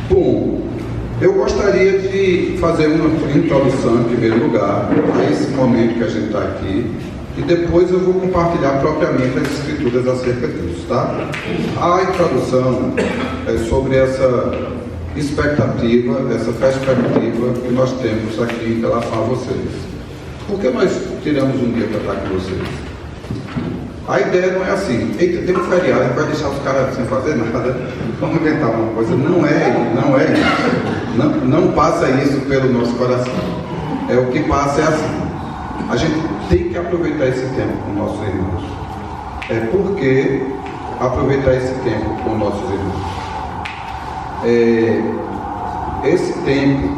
Bom, eu gostaria de fazer uma introdução, em primeiro lugar, a esse momento que a gente está aqui, e depois eu vou compartilhar propriamente as escrituras acerca disso, tá? A introdução é sobre essa expectativa, essa perspectiva que nós temos aqui em relação a vocês. Por que nós tiramos um dia para estar com vocês? A ideia não é assim, eita, tem um feriado, a gente vai deixar os caras sem fazer nada, vamos inventar uma coisa. Não é isso. Não passa isso pelo nosso coração. O que passa é assim. A gente tem que aproveitar esse tempo com nossos irmãos. Por que aproveitar esse tempo com nossos irmãos? Esse tempo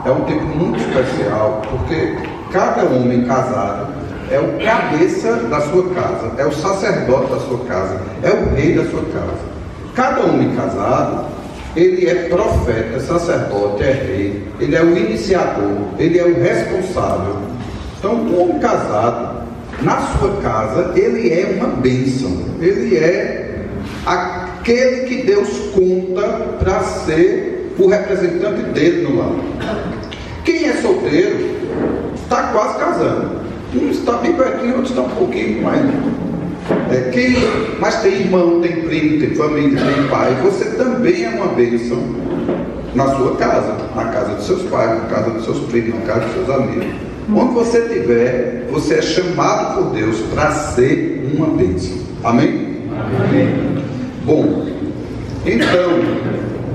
é um tempo muito especial, porque cada homem casado é o cabeça da sua casa, é o sacerdote da sua casa, é o rei da sua casa. Cada homem casado, ele é profeta, é sacerdote, é rei, ele é o iniciador, ele é o responsável. Então, o homem casado, na sua casa, ele é uma bênção, ele é aquele que Deus conta para ser o representante dele no lar. Quem é solteiro, está quase casando. Uns está bem pertinho, outros está um pouquinho mais. Mas tem irmão, tem primo, tem família, tem pai. Você também é uma bênção na sua casa, na casa dos seus pais, na casa dos seus primos, na casa dos seus amigos. Onde você estiver, você é chamado por Deus para ser uma bênção. Amém? Amém. Bom, então,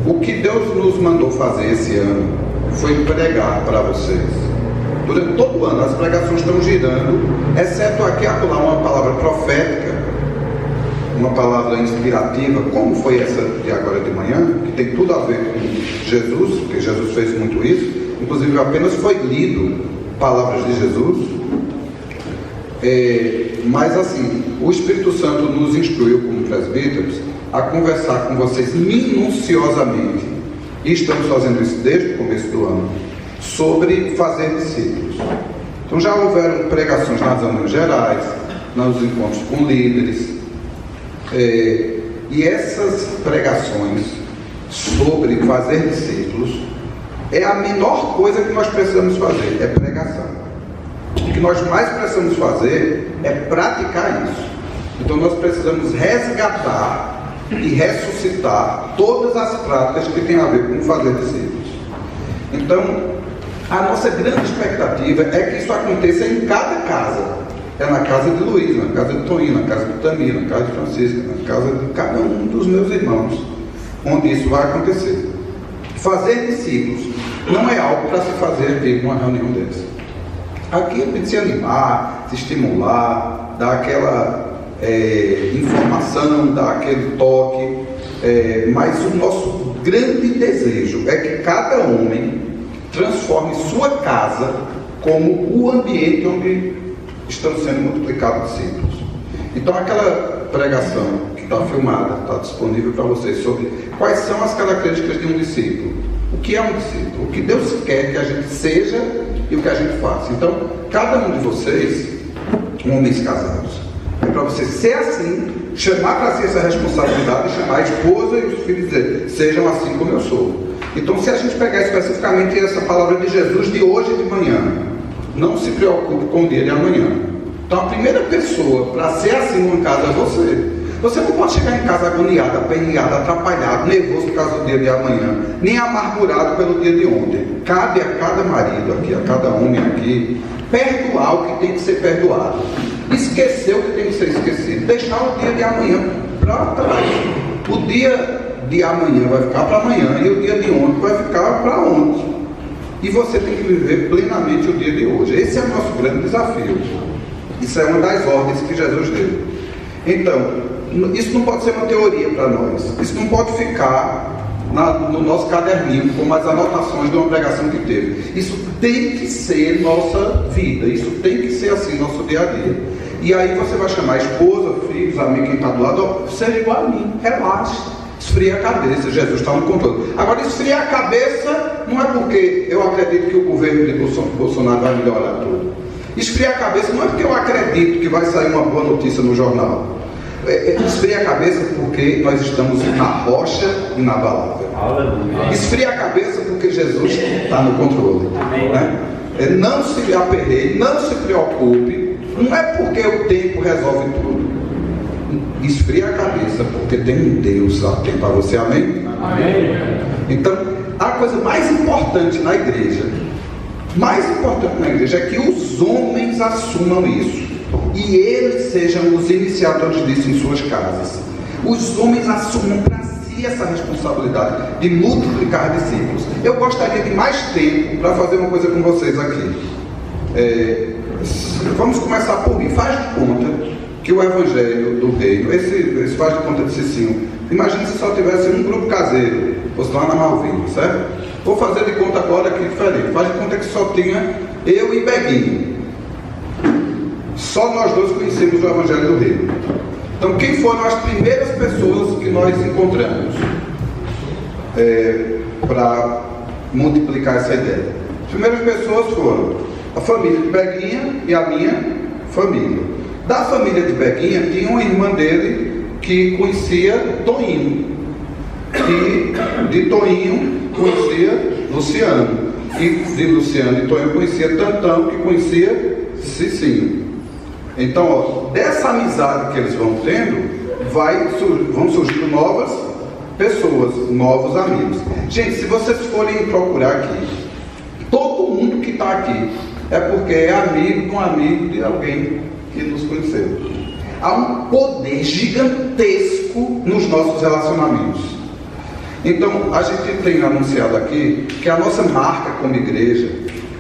o que Deus nos mandou fazer esse ano foi pregar para vocês. Durante todo o ano as pregações estão girando, exceto aqui acolá uma palavra profética, uma palavra inspirativa, como foi essa de agora de manhã, que tem tudo a ver com Jesus, porque Jesus fez muito isso, inclusive apenas foi lido palavras de Jesus, mas assim, o Espírito Santo nos instruiu como presbíteros a conversar com vocês minuciosamente, e estamos fazendo isso desde o começo do ano, sobre fazer discípulos. Então já houveram pregações nas reuniões gerais, nos encontros com líderes, e essas pregações sobre fazer discípulos é a menor coisa que nós precisamos fazer, é pregação. O que nós mais precisamos fazer é praticar isso. Então nós precisamos resgatar e ressuscitar todas as práticas que têm a ver com fazer discípulos. Então, a nossa grande expectativa é que isso aconteça em cada casa. É na casa de Luiz, na casa de Toninho, na casa de Tamir, na casa de Francisca, na casa de cada um dos meus irmãos, onde isso vai acontecer. Fazer discípulos não é algo para se fazer aqui numa reunião dessa. Aqui é para se animar, se estimular, dar aquela informação, dar aquele toque, mas o nosso grande desejo é que cada homem transforme sua casa como o ambiente onde estão sendo multiplicados discípulos. Então aquela pregação que está filmada, está disponível para vocês, sobre quais são as características de um discípulo. O que é um discípulo? O que Deus quer que a gente seja e o que a gente faça. Então, cada um de vocês, homens casados, é para você ser assim, chamar para si essa responsabilidade, chamar a esposa e os filhos e dizer, sejam assim como eu sou. Então, se a gente pegar especificamente essa palavra de Jesus de hoje e de manhã, não se preocupe com o dia de amanhã. Então, a primeira pessoa para ser assim numa casa é você. Você não pode chegar em casa agoniado, apenhado, atrapalhado, nervoso por causa do dia de amanhã, nem amargurado pelo dia de ontem. Cabe a cada marido aqui, a cada homem aqui, perdoar o que tem que ser perdoado, esquecer o que tem que ser esquecido, deixar o dia de amanhã para trás. O dia de amanhã vai ficar para amanhã e o dia de ontem vai ficar para ontem. E você tem que viver plenamente o dia de hoje. Esse é o nosso grande desafio. Isso é uma das ordens que Jesus deu. Então, isso não pode ser uma teoria para nós. Isso não pode ficar no nosso caderninho como as anotações de uma pregação que teve. Isso tem que ser nossa vida. Isso tem que ser assim, nosso dia a dia. E aí você vai chamar a esposa, filhos, amigo, quem está do lado, seja igual a mim, relaxe, esfria a cabeça, Jesus está no controle. Agora, esfriar a cabeça não é porque eu acredito que o governo de Bolsonaro vai melhorar tudo. Esfriar a cabeça não é porque eu acredito que vai sair uma boa notícia no jornal. Esfria a cabeça porque nós estamos na rocha inabalável. Esfria a cabeça porque Jesus está no controle. Né? Não se aperreie, não se preocupe. Não é porque o tempo resolve tudo. Esfria a cabeça porque tem um Deus atento a você. Amém? Amém. Então, a coisa mais importante na igreja é que os homens assumam isso e eles sejam os iniciadores disso em suas casas. Os homens assumam para si essa responsabilidade de multiplicar discípulos. Eu gostaria de mais tempo para fazer uma coisa com vocês aqui. Vamos começar por mim. Faz de conta que o Evangelho do Reino, esse faz de conta de Cicinho, imagine se só tivesse um grupo caseiro, fosse lá na Malvina, certo? Vou fazer de conta agora aqui diferente. Faz de conta que só tinha eu e Beguinho. Só nós dois conhecemos o Evangelho do Reino. Então, quem foram as primeiras pessoas que nós encontramos para multiplicar essa ideia? As primeiras pessoas foram a família de Beguinha e a minha família. Da família de Beguinha tinha uma irmã dele que conhecia Toinho. E de Toinho conhecia Luciano. E de Luciano e Toinho conhecia Tantão, que conhecia Cicinho. Então, dessa amizade que eles vão tendo, vão surgindo novas pessoas, novos amigos. Gente, se vocês forem procurar aqui, todo mundo que está aqui é porque é amigo de um amigo de alguém que nos conheceu. Há um poder gigantesco nos nossos relacionamentos. Então, a gente tem anunciado aqui que a nossa marca como igreja,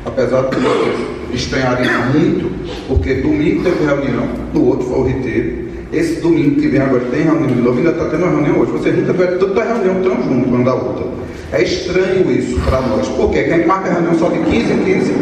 apesar de vocês estranharem muito, porque domingo teve reunião, no outro foi o retiro, esse domingo que vem agora tem reunião de novo, ainda está tendo uma reunião hoje, vocês nunca tiveram tanta reunião tão junto uma da outra. É estranho isso para nós, porque a gente marca a reunião só de 15 em 15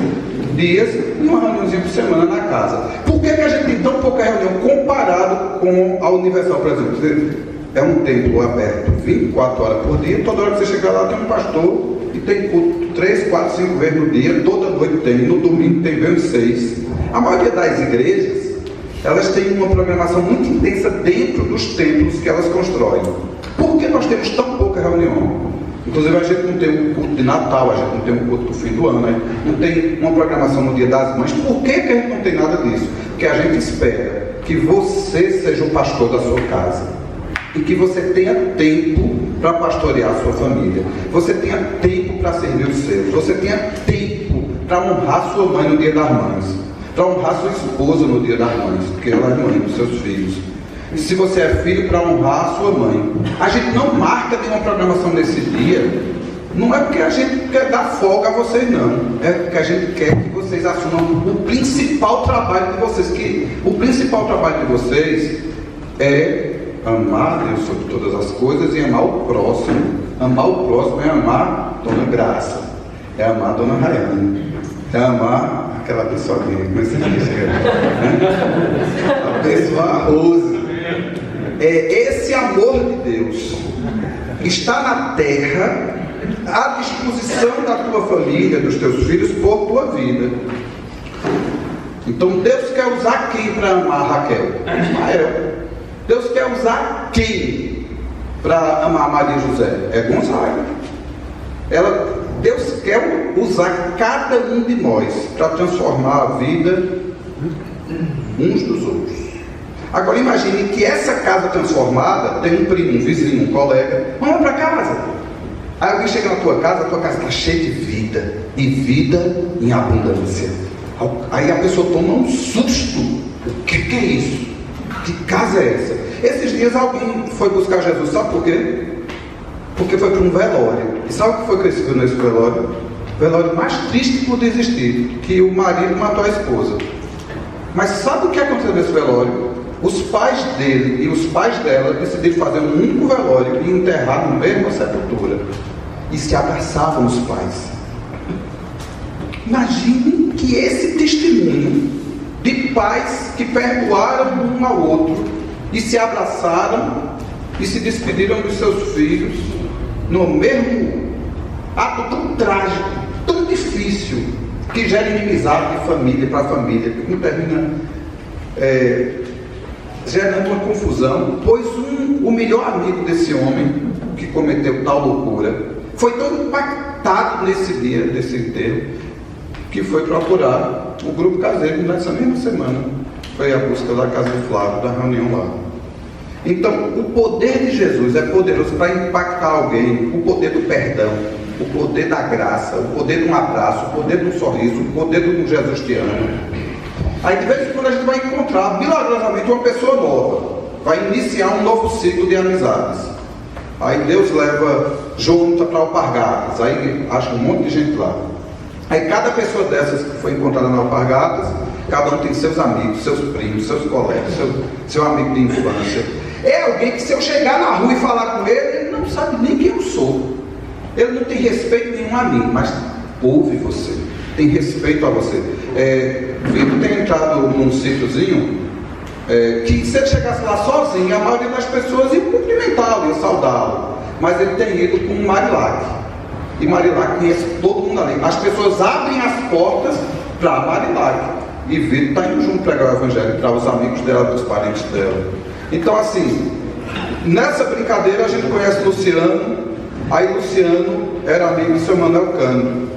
dias e uma reuniãozinha por semana na casa. Por que a gente tem tão pouca reunião comparado com a Universal, por exemplo? É um templo aberto 24 horas por dia, toda hora que você chegar lá tem um pastor e tem culto 3, 4, 5 vezes no dia, toda noite tem, no domingo tem bem 6. A maioria das igrejas, elas têm uma programação muito intensa dentro dos templos que elas constroem. Por que nós temos tão pouca reunião? Inclusive a gente não tem um culto de Natal, a gente não tem um culto do fim do ano, não tem uma programação no Dia das Mães. Por que a gente não tem nada disso? Porque a gente espera que você seja o pastor da sua casa e que você tenha tempo para pastorear a sua família, você tenha tempo para servir os seus, você tenha tempo para honrar sua mãe no Dia das Mães, para honrar sua esposa no Dia das Mães, porque ela é mãe dos seus filhos. E se você é filho, para honrar a sua mãe. A gente não marca nenhuma programação nesse dia, não é porque a gente quer dar folga a vocês, não. É porque a gente quer que vocês assumam o principal trabalho de vocês. Que o principal trabalho de vocês é amar Deus sobre todas as coisas e amar o próximo. Amar o próximo é amar Dona Graça, é amar Dona Rayane, é amar aquela pessoa que abençoar a Rose. Esse amor de Deus está na terra à disposição da tua família, dos teus filhos, por tua vida. Então Deus quer usar quem para amar Raquel? Ismael. Deus quer usar quem para amar Maria José? É Gonzaga. Deus quer usar cada um de nós para transformar a vida uns dos outros. Agora imagine que essa casa transformada tem um primo, um vizinho, um colega. Vamos para casa. Aí alguém chega na tua casa está cheia de vida. E vida em abundância. Aí a pessoa toma um susto. O que é isso? Que casa é essa? Esses dias alguém foi buscar Jesus, sabe por quê? Porque foi para um velório. E sabe o que foi que ele viu nesse velório? O velório mais triste que podia existir, que o marido matou a esposa. Mas sabe o que aconteceu nesse velório? Os pais dele e os pais dela decidiram fazer um único velório e enterrar na mesma sepultura. E se abraçavam os pais. Imaginem que esse testemunho de pais que perdoaram um ao outro e se abraçaram e se despediram dos seus filhos no mesmo ato tão trágico, tão difícil, que gera inimizade de família para família, que não termina gerando uma confusão, pois o melhor amigo desse homem, que cometeu tal loucura, foi tão impactado nesse dia, desse enterro, que foi procurar o grupo caseiro nessa mesma semana. Foi a busca da casa do Flávio, da reunião lá. Então, o poder de Jesus é poderoso para impactar alguém, o poder do perdão, o poder da graça, o poder de um abraço, o poder de um sorriso, o poder de um Jesus te ama. Aí de vez em quando a gente vai encontrar milagrosamente uma pessoa nova, vai iniciar um novo ciclo de amizades. Aí Deus leva Jonathan para Alpargatas, aí acha um monte de gente lá. Aí cada pessoa dessas que foi encontrada na Alpargatas, cada um tem seus amigos, seus primos, seus colegas, seu amigo de infância. É alguém que se eu chegar na rua e falar com ele, ele não sabe nem quem eu sou. Ele não tem respeito nenhum a mim, mas ouve você, tem respeito a você. Vitor tem entrado num sítiozinho que se ele chegasse lá sozinho, a maioria das pessoas ia cumprimentá-lo, ia saudá-lo. Mas ele tem ido com Marilac. E Marilac conhece todo mundo ali. As pessoas abrem as portas para Marilac. E Vitor está indo junto pregar o evangelho para os amigos dela, para os parentes dela. Então assim, nessa brincadeira a gente conhece Luciano. Aí Luciano era amigo de seu Manuel Cândido.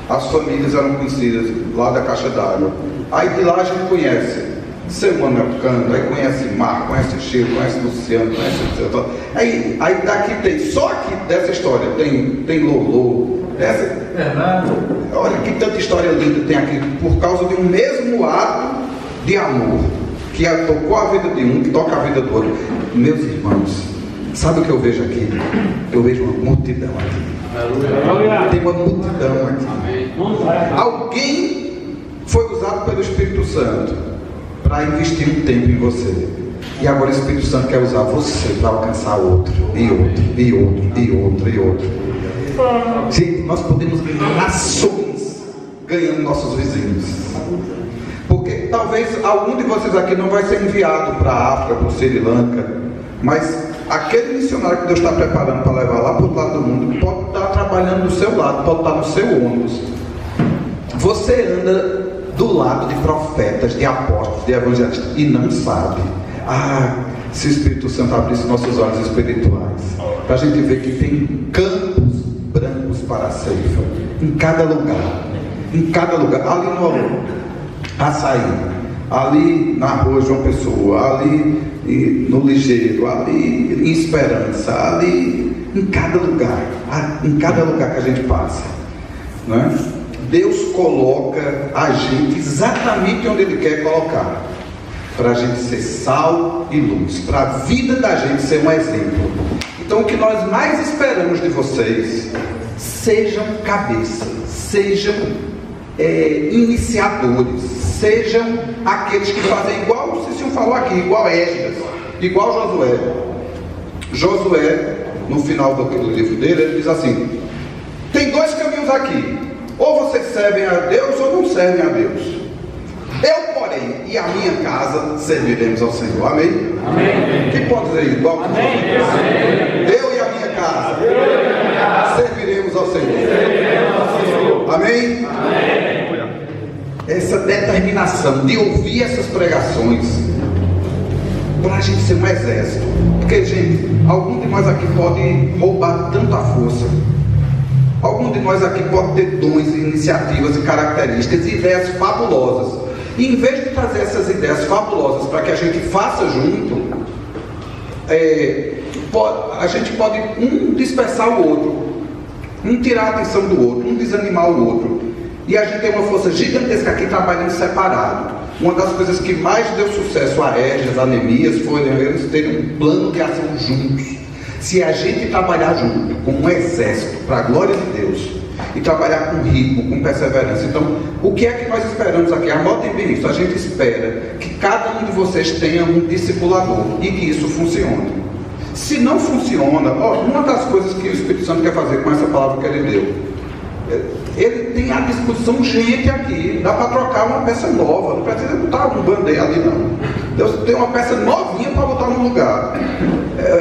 As famílias eram conhecidas lá da Caixa d'Água. Aí de lá a gente conhece seu Manuel Cândido, aí conhece Marco, conhece Chico, conhece Luciano, conhece... Aí daqui tem, só aqui dessa história, tem Lolo. Olha que tanta história linda tem aqui, por causa de um mesmo ato de amor, que tocou a vida de um, que toca a vida do outro. Meus irmãos, sabe o que eu vejo aqui? Eu vejo uma multidão aqui. Tem uma multidão aqui. Alguém foi usado pelo Espírito Santo para investir um tempo em você. E agora o Espírito Santo quer usar você para alcançar outro, e outro, e outro, e outro, e outro. Gente, nós podemos ganhar nações ganhando nossos vizinhos. Porque talvez algum de vocês aqui não vai ser enviado para a África, para o Sri Lanka, mas aquele missionário que Deus está preparando para levar lá para o outro lado do mundo pode estar trabalhando do seu lado, pode estar no seu ônibus. Você anda do lado de profetas, de apóstolos, de evangelistas e não sabe. Se o Espírito Santo abrisse nossos olhos espirituais, para a gente ver que tem campos brancos para a ceifa, em cada lugar, ali no Açaí, ali na rua João Pessoa, ali no Ligeiro, ali em Esperança, ali em cada lugar que a gente passa, não é? Deus coloca a gente exatamente onde Ele quer colocar, para a gente ser sal e luz, para a vida da gente ser um exemplo. Então o que nós mais esperamos de vocês, sejam cabeças, sejam iniciadores, sejam aqueles que fazem igual o Cício falou aqui, igual Esdras, igual Josué. Josué, no final do livro dele, ele diz assim: tem dois caminhos aqui, ou vocês servem a Deus ou não servem a Deus. Eu, porém, e a minha casa serviremos ao Senhor. Amém? Amém. Quem pode dizer igual? Amém. Eu e a minha casa serviremos ao Senhor. Amém? Amém. Essa determinação de ouvir essas pregações para a gente ser um exército. Porque, gente, algum de nós aqui pode roubar tanta força. Algum de nós aqui pode ter dons, iniciativas e características e ideias fabulosas. E em vez de trazer essas ideias fabulosas para que a gente faça junto, a gente pode um dispersar o outro, um tirar a atenção do outro, um desanimar o outro. E a gente tem uma força gigantesca aqui trabalhando separado. Uma das coisas que mais deu sucesso a Esdras, a Neemias, foi eles terem um plano de ação juntos. Se a gente trabalhar junto, como um exército, para a glória de Deus, e trabalhar com ritmo, com perseverança. Então, o que é que nós esperamos aqui? Anotem bem isso. A gente espera que cada um de vocês tenha um discipulador e que isso funcione. Se não funciona, uma das coisas que o Espírito Santo quer fazer com essa palavra que ele deu, Ele tem à disposição gente aqui, dá para trocar uma peça nova, não precisa botar um band-aid ali não. Deus tem uma peça novinha para botar no lugar.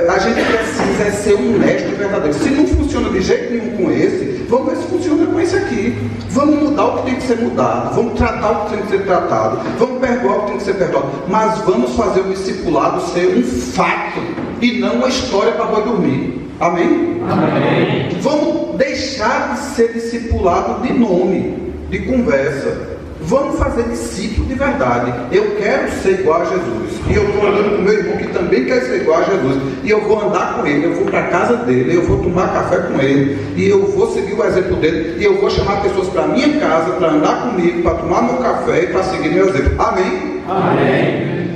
A gente precisa ser honesto e verdadeiro. Se não funciona de jeito nenhum com esse, vamos ver se funciona com esse aqui. Vamos mudar o que tem que ser mudado, vamos tratar o que tem que ser tratado, vamos perdoar o que tem que ser perdoado, mas vamos fazer o discipulado ser um fato e não uma história para boi dormir. Amém? Amém? Vamos deixar de ser discipulado de nome, de conversa. Vamos fazer discípulo de verdade. Eu quero ser igual a Jesus. E eu estou andando com meu irmão que também quer ser igual a Jesus. E eu vou andar com ele, eu vou para a casa dele, eu vou tomar café com ele. E eu vou seguir o exemplo dele. E eu vou chamar pessoas para a minha casa, para andar comigo, para tomar meu café e para seguir meu exemplo. Amém? Amém.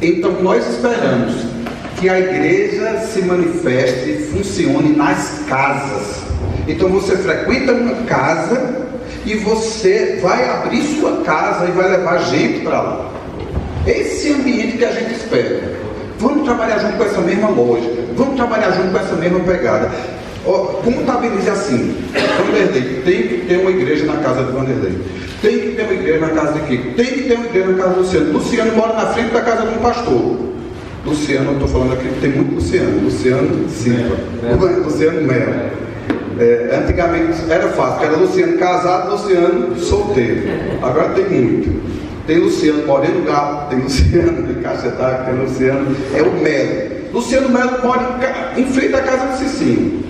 Então nós esperamos que a igreja se manifeste e funcione nas casas. Então você frequenta uma casa e você vai abrir sua casa e vai levar gente para lá. Esse ambiente que a gente espera. Vamos trabalhar junto com essa mesma lógica, vamos trabalhar junto com essa mesma pegada. Contabilize assim: Vanderlei, tem que ter uma igreja na casa de Vanderlei, tem que ter uma igreja na casa de Kiko, tem que ter uma igreja na casa do Luciano. Luciano mora na frente da casa de um pastor. Luciano, eu estou falando aqui, tem muito Luciano Silva, Luciano Melo. Antigamente era fácil, era Luciano casado, Luciano solteiro. Agora tem muito. Tem Luciano Moreno Gato, tem Luciano de Caixa d'Água, tem Luciano, é o Melo. Luciano Melo mora em frente à casa do Cicinho.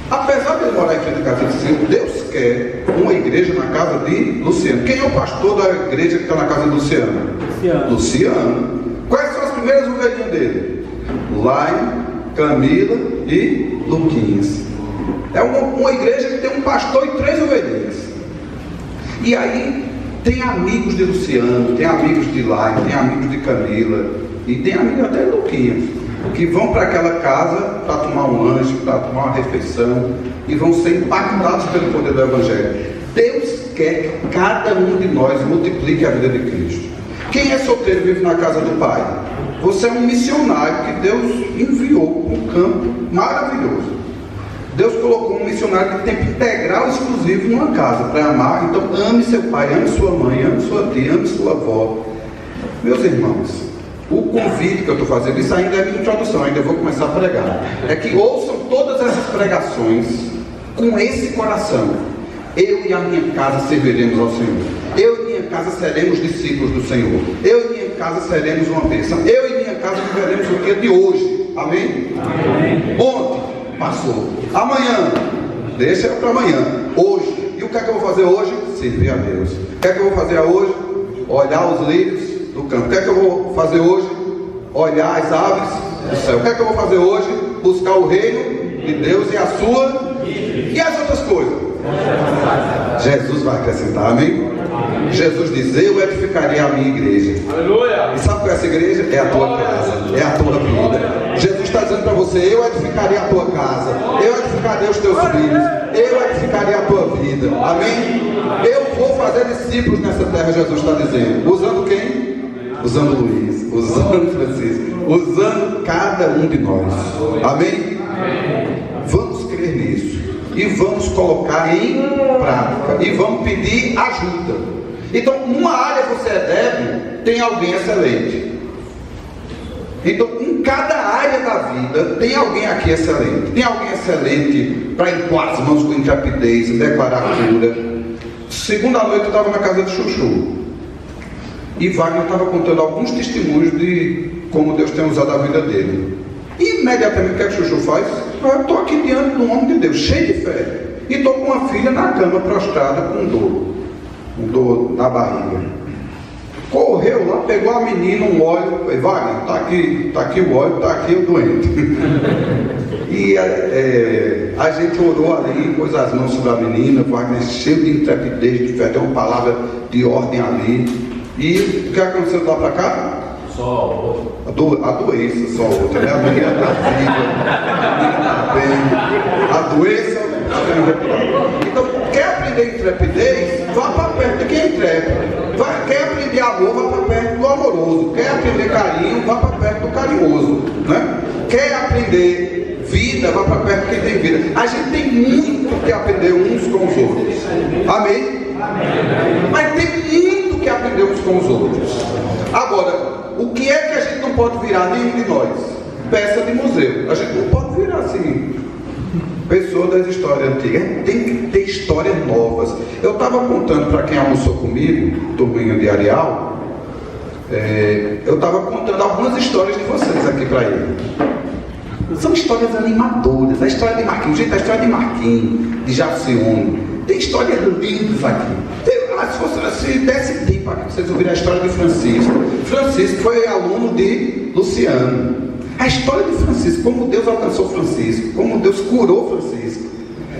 Apesar de ele morar em frente à casa do Cicinho, Deus quer uma igreja na casa de Luciano. Quem é o pastor da igreja que está na casa de Luciano? Luciano. Quais são as primeiras ovelhinhas dele? Laine, Camila e Luquinhas. É uma igreja que tem um pastor e 3 ovelhinhas. E aí tem amigos de Luciano, tem amigos de Laine, tem amigos de Camila e tem amigos até de Luquinhas, que vão para aquela casa para tomar um lanche, para tomar uma refeição e vão ser impactados pelo poder do Evangelho. Deus quer que cada um de nós multiplique a vida de Cristo. Quem é solteiro e vive na casa do Pai? Você é um missionário que Deus enviou para um campo maravilhoso. Deus colocou um missionário de tempo integral exclusivo numa casa para amar. Então ame seu pai, ame sua mãe, ame sua tia, ame sua avó. Meus irmãos, o convite que eu estou fazendo, isso ainda é minha introdução, ainda vou começar a pregar, é que ouçam todas essas pregações com esse coração. Eu e a minha casa serviremos ao Senhor. Eu e minha casa seremos discípulos do Senhor. Eu e minha casa seremos uma bênção. Eu e minha casa viveremos o dia de hoje. Amém? Amém. Ontem passou. Amanhã, deixa para amanhã. Hoje. E o que é que eu vou fazer hoje? Servir a Deus. O que é que eu vou fazer hoje? Olhar os lírios do campo. O que é que eu vou fazer hoje? Olhar as aves do céu. O que é que eu vou fazer hoje? Buscar o reino de Deus e a sua. E as outras coisas? Jesus vai acrescentar, amém? Jesus diz: eu edificaria a minha igreja. Aleluia. E sabe qual é essa igreja? É a tua casa, é a tua vida. Jesus está dizendo para você: eu edificaria a tua casa, eu edificaria os teus filhos, eu edificaria a tua vida. Amém? Eu vou fazer discípulos nessa terra, Jesus está dizendo. Usando quem? Usando Luiz, usando Francisco, usando cada um de nós. Amém? Vamos crer nisso e vamos colocar em prática e vamos pedir ajuda. Então, numa área você é débil, tem alguém excelente. Então, em cada área da vida, tem alguém aqui excelente. Tem alguém excelente para impor as mãos com intrepidez, declarar cura. Segunda noite eu estava na casa de Chuchu. E Wagner estava contando alguns testemunhos de como Deus tem usado a vida dele. E imediatamente o que é que Chuchu faz? Eu estou aqui diante de um homem de Deus, cheio de fé. E estou com uma filha na cama, prostrada, com dor na barriga. Correu lá, pegou a menina, um óleo, falei: Wagner, está aqui o óleo, está aqui o doente. E a gente orou ali, pôs as mãos sobre a menina, Wagner cheio de intrepidez, de fé, deu uma palavra de ordem ali. E o que aconteceu de lá para cá? Só a doença, só outra, né? A menina está viva, a doença está bem retirada. Então, quer aprender intrepidez? Vá para perto de quem é intrépido. Quer aprender amor? Vá para perto do amoroso. Quer aprender carinho? Vá para perto do carinhoso, né? Quer aprender vida, vá para perto de quem tem vida. A gente tem muito que aprender uns com os outros. Amém? Mas tem muito que aprender uns com os outros. Agora, o que é que a gente não pode virar, nenhum de nós? Peça de museu. A gente não pode virar assim, pessoa das histórias antigas. Tem que ter histórias novas. Eu estava contando para quem almoçou comigo, turminha de Areal, eu estava contando algumas histórias de vocês aqui para ele. São histórias animadoras. A história de Marquinhos, gente, a história de Marquinhos, de Jacione, tem histórias lindas aqui. Se desse tempo aqui, vocês ouviram a história de Francisco. Francisco foi aluno de Luciano. A história de Francisco, como Deus alcançou Francisco, como Deus curou Francisco.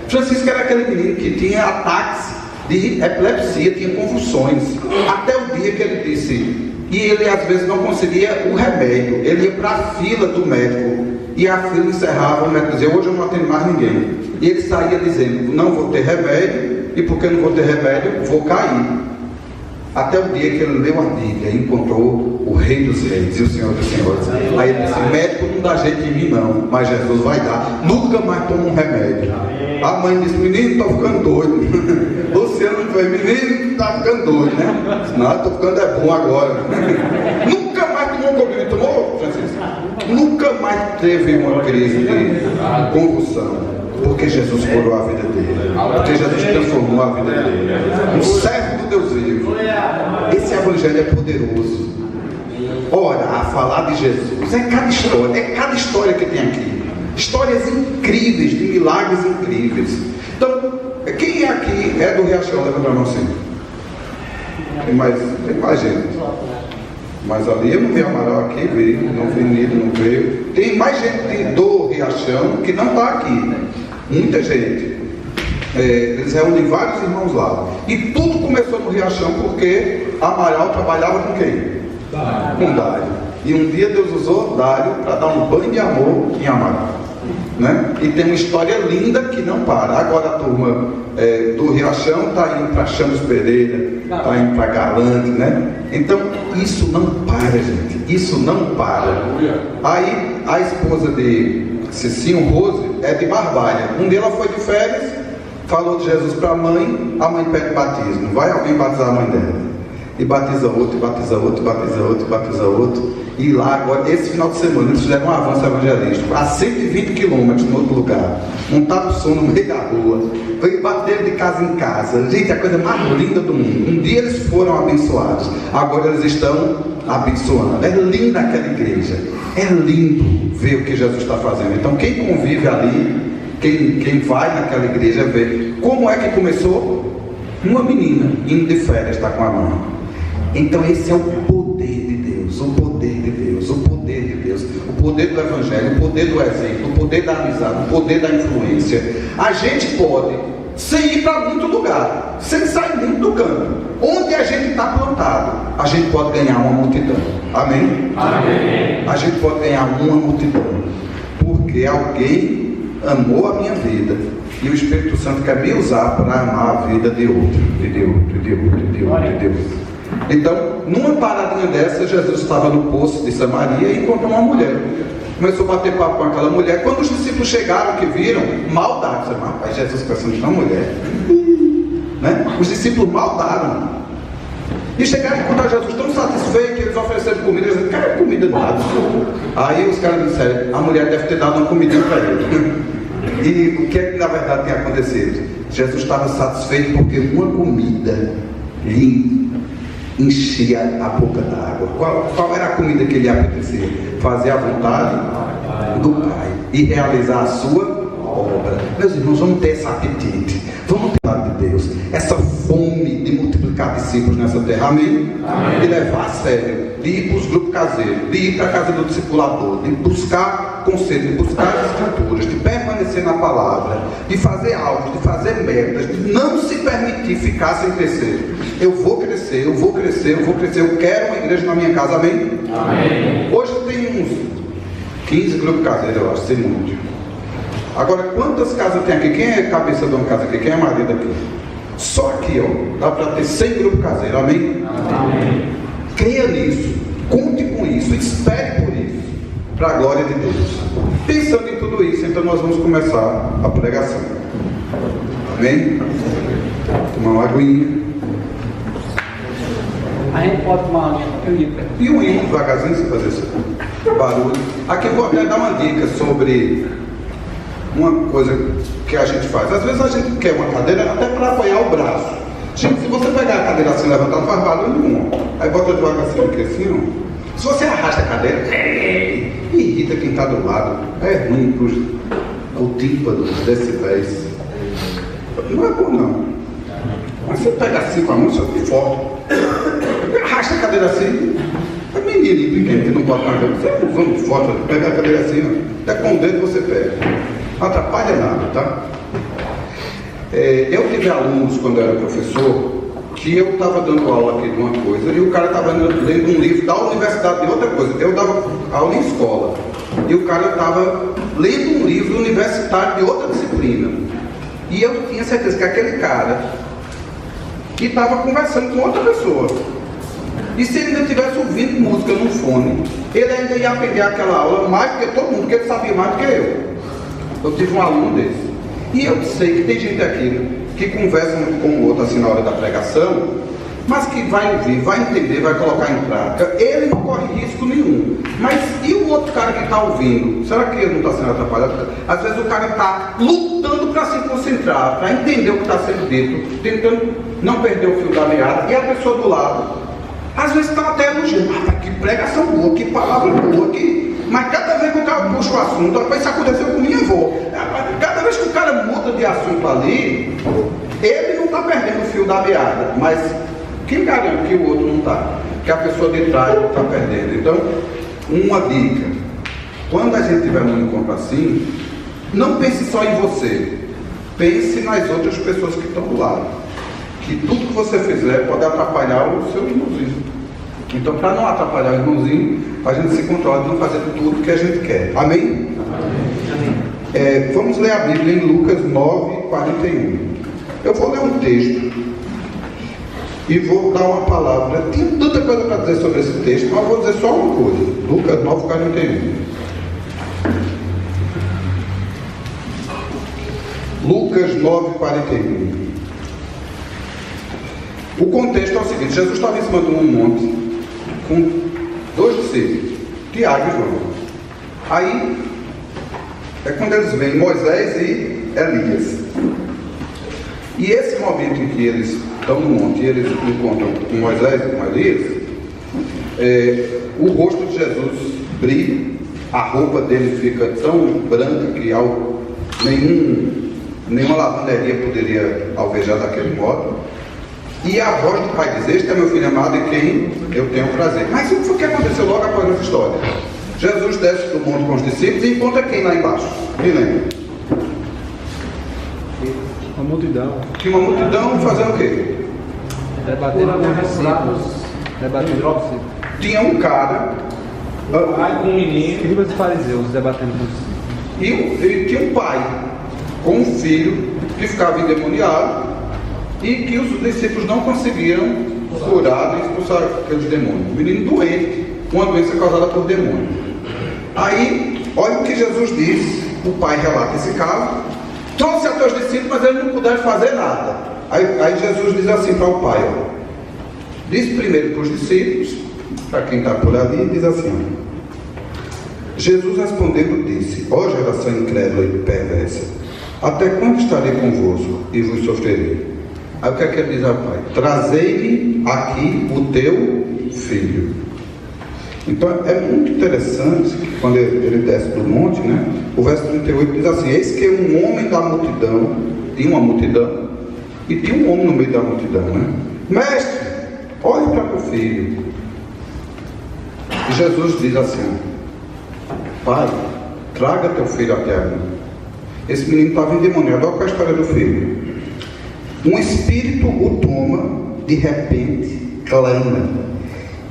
Francisco era aquele menino que tinha ataques de epilepsia, tinha convulsões, até o dia que ele disse, e ele às vezes não conseguia o remédio, ele ia para a fila do médico, e a fila encerrava, o médico dizia, hoje eu não atendo mais ninguém, e ele saía dizendo, não vou ter remédio, e porque não vou ter remédio, vou cair. Até o dia que ele leu a Bíblia e encontrou o Rei dos Reis e o Senhor dos Senhores. Aí ele disse, médico não dá jeito em mim não, mas Jesus vai dar. Nunca mais toma um remédio. A mãe disse, menino, estou ficando doido. Luciano foi, menino, está ficando doido, né? Não, estou ficando bom agora. Nunca mais tomou um comprimido. Tomou, Francisco? Nunca mais teve uma crise de convulsão. Porque Jesus curou a vida dele. Porque Jesus transformou a vida dele. Um servo do Deus vivo. Esse evangelho é poderoso. Orar, falar de Jesus. É cada história que tem aqui. Histórias incríveis, de milagres incríveis. Então, quem aqui é do Riachão? Levanta a mão assim. Tem mais gente. Mas ali eu não vi Amaral aqui, não vi Nilo, não veio. Tem mais gente do Riachão que não está aqui. Muita gente. Eles reúnem vários irmãos lá. E tudo começou no Riachão porque Amaral trabalhava com quem? Com Dário. E um dia Deus usou Dário para dar um banho de amor em Amaral. Né? E tem uma história linda que não para. Agora a turma do Riachão está indo para Chamos Pereira, está indo para Galante, né? Então isso não para, gente. Isso não para. Aí a esposa de Cicinho Rose é de Barbalha. Um dia ela foi de férias, falou de Jesus para a mãe pede batismo. Vai alguém batizar a mãe dela? E batiza outro, e batiza outro, e batiza outro, e batiza outro. E lá agora, esse final de semana, eles fizeram um avanço evangelístico a 120 quilômetros em outro lugar. Montaram o som no meio da rua. Bateram de casa em casa. Gente, a coisa mais linda do mundo. Um dia eles foram abençoados. Agora eles estão abençoando. É linda aquela igreja. É lindo ver o que Jesus está fazendo. Então quem convive ali, quem vai naquela igreja vê. Como é que começou? Uma menina indo de férias, está com a mãe. Então esse é o poder de Deus, o poder de Deus, o poder de Deus, o poder do Evangelho, o poder do exemplo, o poder da amizade, o poder da influência. A gente pode, sem ir para muito lugar, sem sair muito do campo, onde a gente está plantado, a gente pode ganhar uma multidão. Amém? Amém. A gente pode ganhar uma multidão, porque alguém amou a minha vida e o Espírito Santo quer me usar para amar a vida de outro, de outro. Então, numa paradinha dessa, Jesus estava no poço de Samaria e encontrou uma mulher. Começou a bater papo com aquela mulher. Quando os discípulos chegaram, que viram, maldade. Rapaz, Jesus pensando na mulher. Né? Os discípulos maldaram. E chegaram a encontrar Jesus tão satisfeitos que eles ofereceram comida. Eles disseram, cara, comida nada. Aí os caras disseram, a mulher deve ter dado uma comidinha para ele. E o que é que na verdade tem acontecido? Jesus estava satisfeito porque uma comida lhe enchia a boca d'água. Qual era a comida que lhe apetecia? Fazer a vontade do Pai e realizar a sua obra. Meus irmãos, vamos ter esse apetite, vamos ter a de Deus, essa fome de multiplicar discípulos nessa terra. Amém? Amém. De levar a sério, de ir para os grupos caseiros, de ir para a casa do discipulador, de buscar conselho, de buscar as escrituras, de permanecer na palavra, de fazer algo, de fazer metas, de não se permitir ficar sem crescer. Eu vou crescer, eu vou crescer, eu vou crescer. Eu quero uma igreja na minha casa. Amém? Amém. Hoje tem uns 15 grupos caseiros, eu acho, sem muito. Agora, quantas casas tem aqui? Quem é cabeça de uma casa aqui? Quem é marido aqui? Só aqui, ó, dá para ter 100 grupos caseiros. Amém? Amém. Creia nisso, conte com isso, espere por isso. para a glória de Deus. Pensando em tudo isso, então nós vamos começar a pregação. Amém? Tomar uma aguinha. A gente pode tomar uma aguinha. E um hino devagarzinho, sem fazer esse barulho. Aqui eu vou até dar uma dica sobre uma coisa que a gente faz. Às vezes a gente quer uma cadeira até para apoiar o braço. Gente, se você pegar a cadeira assim levantada, não faz barulho nenhum. Aí bota devagarzinho aqui assim, ó. Se você arrasta a cadeira, irrita quem está do lado. É ruim para o tímpano, os decibéis. Não é bom não. Mas você pega assim com a mão, você é forte. Arrasta a cadeira assim. É menininho pequeno que não pode pagar. Você é um vamos forte, pega a cadeira assim, ó. Até com o dedo você pega. Não atrapalha nada, tá? Eu tive alunos quando eu era professor, que eu estava dando aula aqui de uma coisa e o cara estava lendo um livro da universidade de outra coisa. Eu dava aula em escola e o cara estava lendo um livro universitário de outra disciplina. E eu tinha certeza que aquele cara que estava conversando com outra pessoa. E se ele ainda estivesse ouvindo música no fone, ele ainda ia pegar aquela aula mais do que todo mundo, porque ele sabia mais do que eu. Eu tive um aluno desse. E eu sei que tem gente aqui que conversa com o outro assim na hora da pregação, mas que vai ouvir, vai entender, vai colocar em prática. Ele não corre risco nenhum. Mas e o outro cara que está ouvindo? Será que ele não está sendo atrapalhado? Às vezes o cara está lutando para se concentrar, para entender o que está sendo dito, tentando não perder o fio da meada, e a pessoa do lado, às vezes está até elogiando. Ah, que pregação boa, que palavra boa, mas cada vez que o cara puxa o assunto, rapaz, isso aconteceu com minha avó. Cada vez que o cara muda de assunto ali, ele não está perdendo o fio da meada, mas quem garante que o outro não está? Que a pessoa de trás não está perdendo. Então, uma dica: quando a gente tiver um encontro assim, não pense só em você, pense nas outras pessoas que estão do lado. Que tudo que você fizer pode atrapalhar o seu irmãozinho. Então, para não atrapalhar o irmãozinho, a gente se controla de não fazer tudo que a gente quer. Amém? Amém. Vamos ler a Bíblia em Lucas 9, 41. Eu vou ler um texto e vou dar uma palavra. Tinha tanta coisa para dizer sobre esse texto, mas eu vou dizer só uma coisa. Lucas 9, 41. Lucas 9, 41. O contexto é o seguinte: Jesus estava em cima de um monte com 2 discípulos, Tiago e João. Aí é quando eles veem Moisés e Elias. E esse momento em que eles estão no monte e eles encontram com Moisés e com Elias, o rosto de Jesus brilha, a roupa dele fica tão branca que nenhuma lavanderia poderia alvejar daquele modo. E a voz do pai diz: este é meu filho amado em quem eu tenho prazer. Mas o que aconteceu logo após essa história? Jesus desce do monte com os discípulos e encontra quem lá embaixo? Me lembra? Uma multidão. Tinha uma multidão fazendo o quê? Debatendo com os discípulos. Debatendo com os discípulos. Tinha um cara, Com um menino. Escribas e fariseus debatendo com os discípulos. e tinha um pai com um filho que ficava endemoniado e que os discípulos não conseguiram curar nem expulsar aqueles demônios. O menino doente, uma doença causada por demônio. Aí, olha o que Jesus diz. O pai relata esse caso. Trouxe a teus discípulos, mas eles não puderam fazer nada. Aí Jesus diz assim para o pai: ó, diz primeiro para os discípulos, para quem está por ali, diz assim: ó, Jesus respondendo disse: ó geração incrédula e perversa, até quando estarei convosco e vos sofrerei? Aí o que é que ele diz ao pai? Trazei-me aqui o teu filho. Então é muito interessante que quando ele desce do monte, né, o verso 38 diz assim: eis que um homem da multidão, tinha uma multidão, e tinha um homem no meio da multidão, né? Mestre, olhe para o filho. E Jesus diz assim: pai, traga teu filho até a mim. Esse menino estava endemoniado. Olha qual é a história do filho. Um espírito o toma, de repente clama,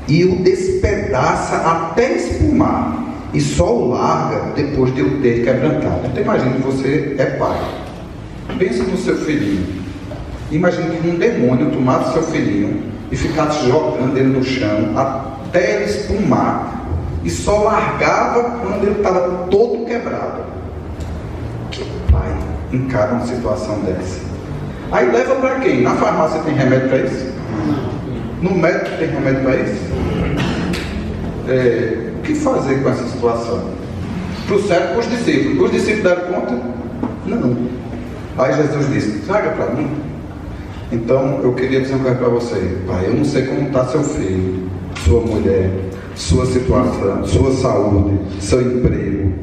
e o despedaça até espumar, e só o larga depois de o ter quebrantado. Então imagine que você é pai. Pense no seu filhinho. Imagine que um demônio tomasse seu filhinho e ficasse jogando ele no chão até ele espumar. e só largava quando ele estava todo quebrado. Que pai encara uma situação dessa? Aí leva para quem? Na farmácia tem remédio para isso? No médico tem remédio para isso? O que fazer com essa situação? Trouxeram para os discípulos. Os discípulos deram conta? Não. Aí Jesus disse: traga para mim. Então eu queria dizer uma coisa para você. Pai, eu não sei como está seu filho, sua mulher, sua situação, sua saúde, seu emprego.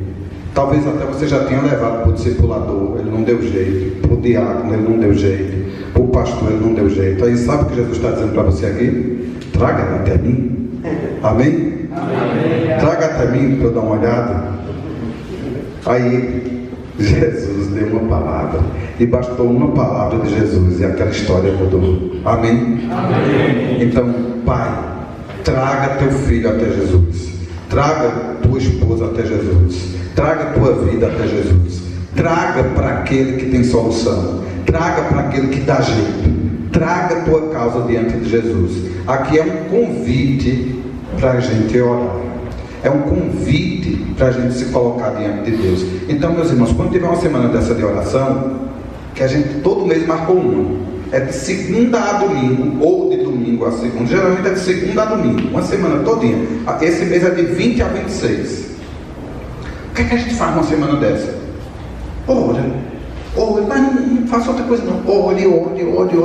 Talvez até você já tenha levado para o discipulador, ele não deu jeito. Para o diácono, ele não deu jeito. Para o pastor, ele não deu jeito. Aí sabe o que Jesus está dizendo para você aqui? Traga até mim. Amém? Amém. Traga até mim para eu dar uma olhada. Aí Jesus deu uma palavra. E bastou uma palavra de Jesus e aquela história mudou. Amém? Amém. Então, Pai, traga teu filho até Jesus. Traga tua esposa até Jesus. Traga tua vida até Jesus. Traga para aquele que tem solução. Traga para aquele que dá jeito. Traga tua causa diante de Jesus. Aqui é um convite para a gente orar. É um convite para a gente se colocar diante de Deus. Então, meus irmãos, quando tiver uma semana dessa de oração, que a gente todo mês marcou uma, é de segunda a domingo, ou de domingo a segunda, geralmente é de segunda a domingo, uma semana todinha. Esse mês é de 20 a 26. O que é que a gente faz numa semana dessa? Ora, mas não faça outra coisa não. Ore,